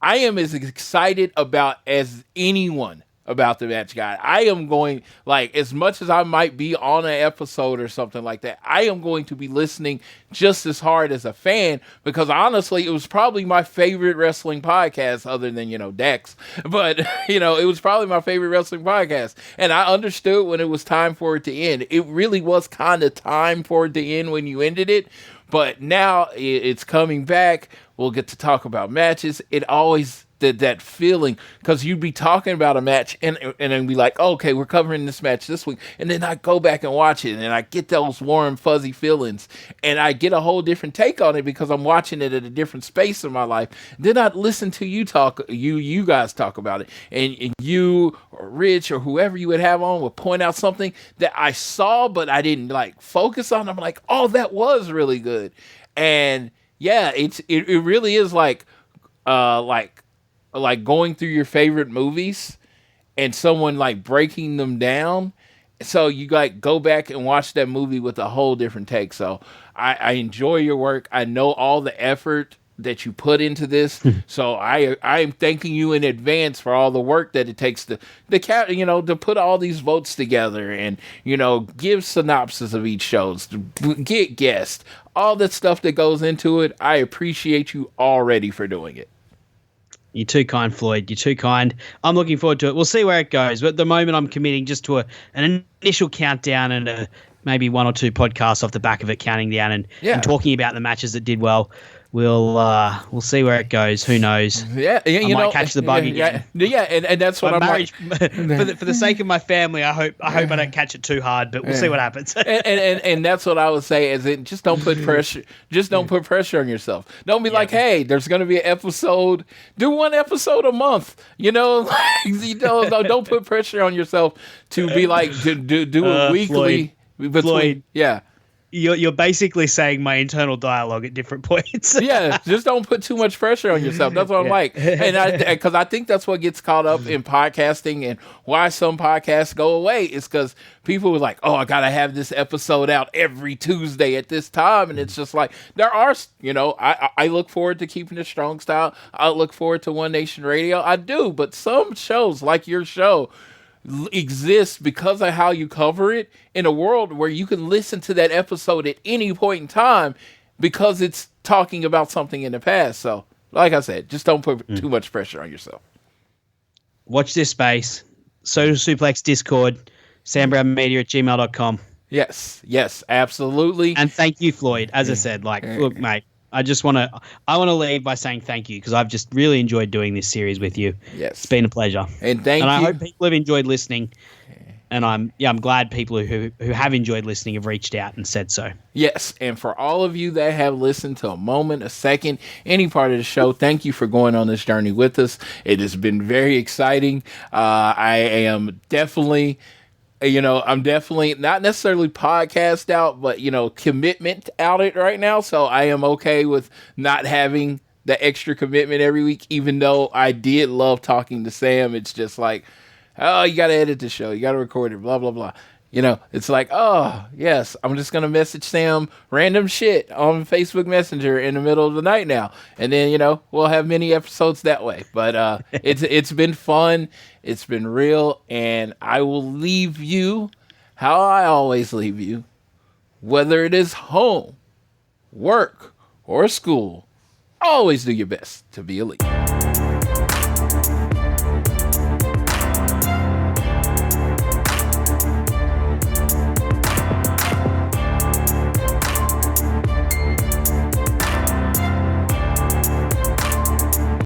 as excited about as anyone about the Match Guide. I am going, like, as much as I might be on an episode or something like that, I am going to be listening just as hard as a fan, because honestly, it was probably my favorite wrestling podcast other than, Dex. But, it was probably my favorite wrestling podcast. And I understood when it was time for it to end. It really was kind of time for it to end when you ended it. But now it's coming back. We'll get to talk about matches. It always that feeling, because you'd be talking about a match and then be like, oh, okay, we're covering this match this week, and then I go back and watch it and I get those warm fuzzy feelings and I get a whole different take on it because I'm watching it at a different space in my life. Then I listen to you talk, you guys talk about it, and you or Rich or whoever you would have on would point out something that I saw but I didn't like focus on. I'm like, oh, that was really good. And yeah, it really is like going through your favorite movies and someone like breaking them down. So you like go back and watch that movie with a whole different take. So I enjoy your work. I know all the effort that you put into this. So I am thanking you in advance for all the work that it takes to put all these votes together and, give synopsis of each shows, to get guests, all that stuff that goes into it. I appreciate you already for doing it. You're too kind, Floyd. You're too kind. I'm looking forward to it. We'll see where it goes. But at the moment, I'm committing just to an initial countdown and maybe one or two podcasts off the back of it, counting down and talking about the matches that did well. We'll see where it goes. Who knows? Yeah, I might catch the bug again. Yeah, and that's what marriage, like. For the sake of my family, I hope I don't catch it too hard, but we'll see what happens. and that's what I would say is just don't put pressure. Just don't put pressure on yourself. Don't be like, hey, there's going to be an episode. Do one episode a month. Don't put pressure on yourself to be like do a weekly. Floyd. Yeah. You're basically saying my internal dialogue at different points. Yeah, just don't put too much pressure on yourself. That's what I'm like. And because I think that's what gets caught up in podcasting and why some podcasts go away is because people are like, oh, I got to have this episode out every Tuesday at this time. And it's just like, there are, I look forward to Keeping It Strong Style. I look forward to One Nation Radio. I do. But some shows like your show exists because of how you cover it in a world where you can listen to that episode at any point in time because it's talking about something in the past. So, like I said, just don't put too much pressure on yourself. Watch this space. Social Suplex Discord, SamBrownMedia@gmail.com. Yes, absolutely. And thank you, Floyd. As I said, look, mate, I want to leave by saying thank you because I've just really enjoyed doing this series with you. Yes. It's been a pleasure. And thank you. And I hope people have enjoyed listening. And I'm glad people who have enjoyed listening have reached out and said so. Yes, and for all of you that have listened to a moment, a second, any part of the show, thank you for going on this journey with us. It has been very exciting. I am definitely... I'm definitely not necessarily podcast out, but, commitment out it right now. So I am okay with not having the extra commitment every week, even though I did love talking to Sam. It's just like, oh, you got to edit the show. You got to record it, blah, blah, blah. It's like, oh, yes, I'm just going to message Sam random shit on Facebook Messenger in the middle of the night now. And then, we'll have many episodes that way. But it's been fun. It's been real. And I will leave you how I always leave you, whether it is home, work, or school. Always do your best to be elite.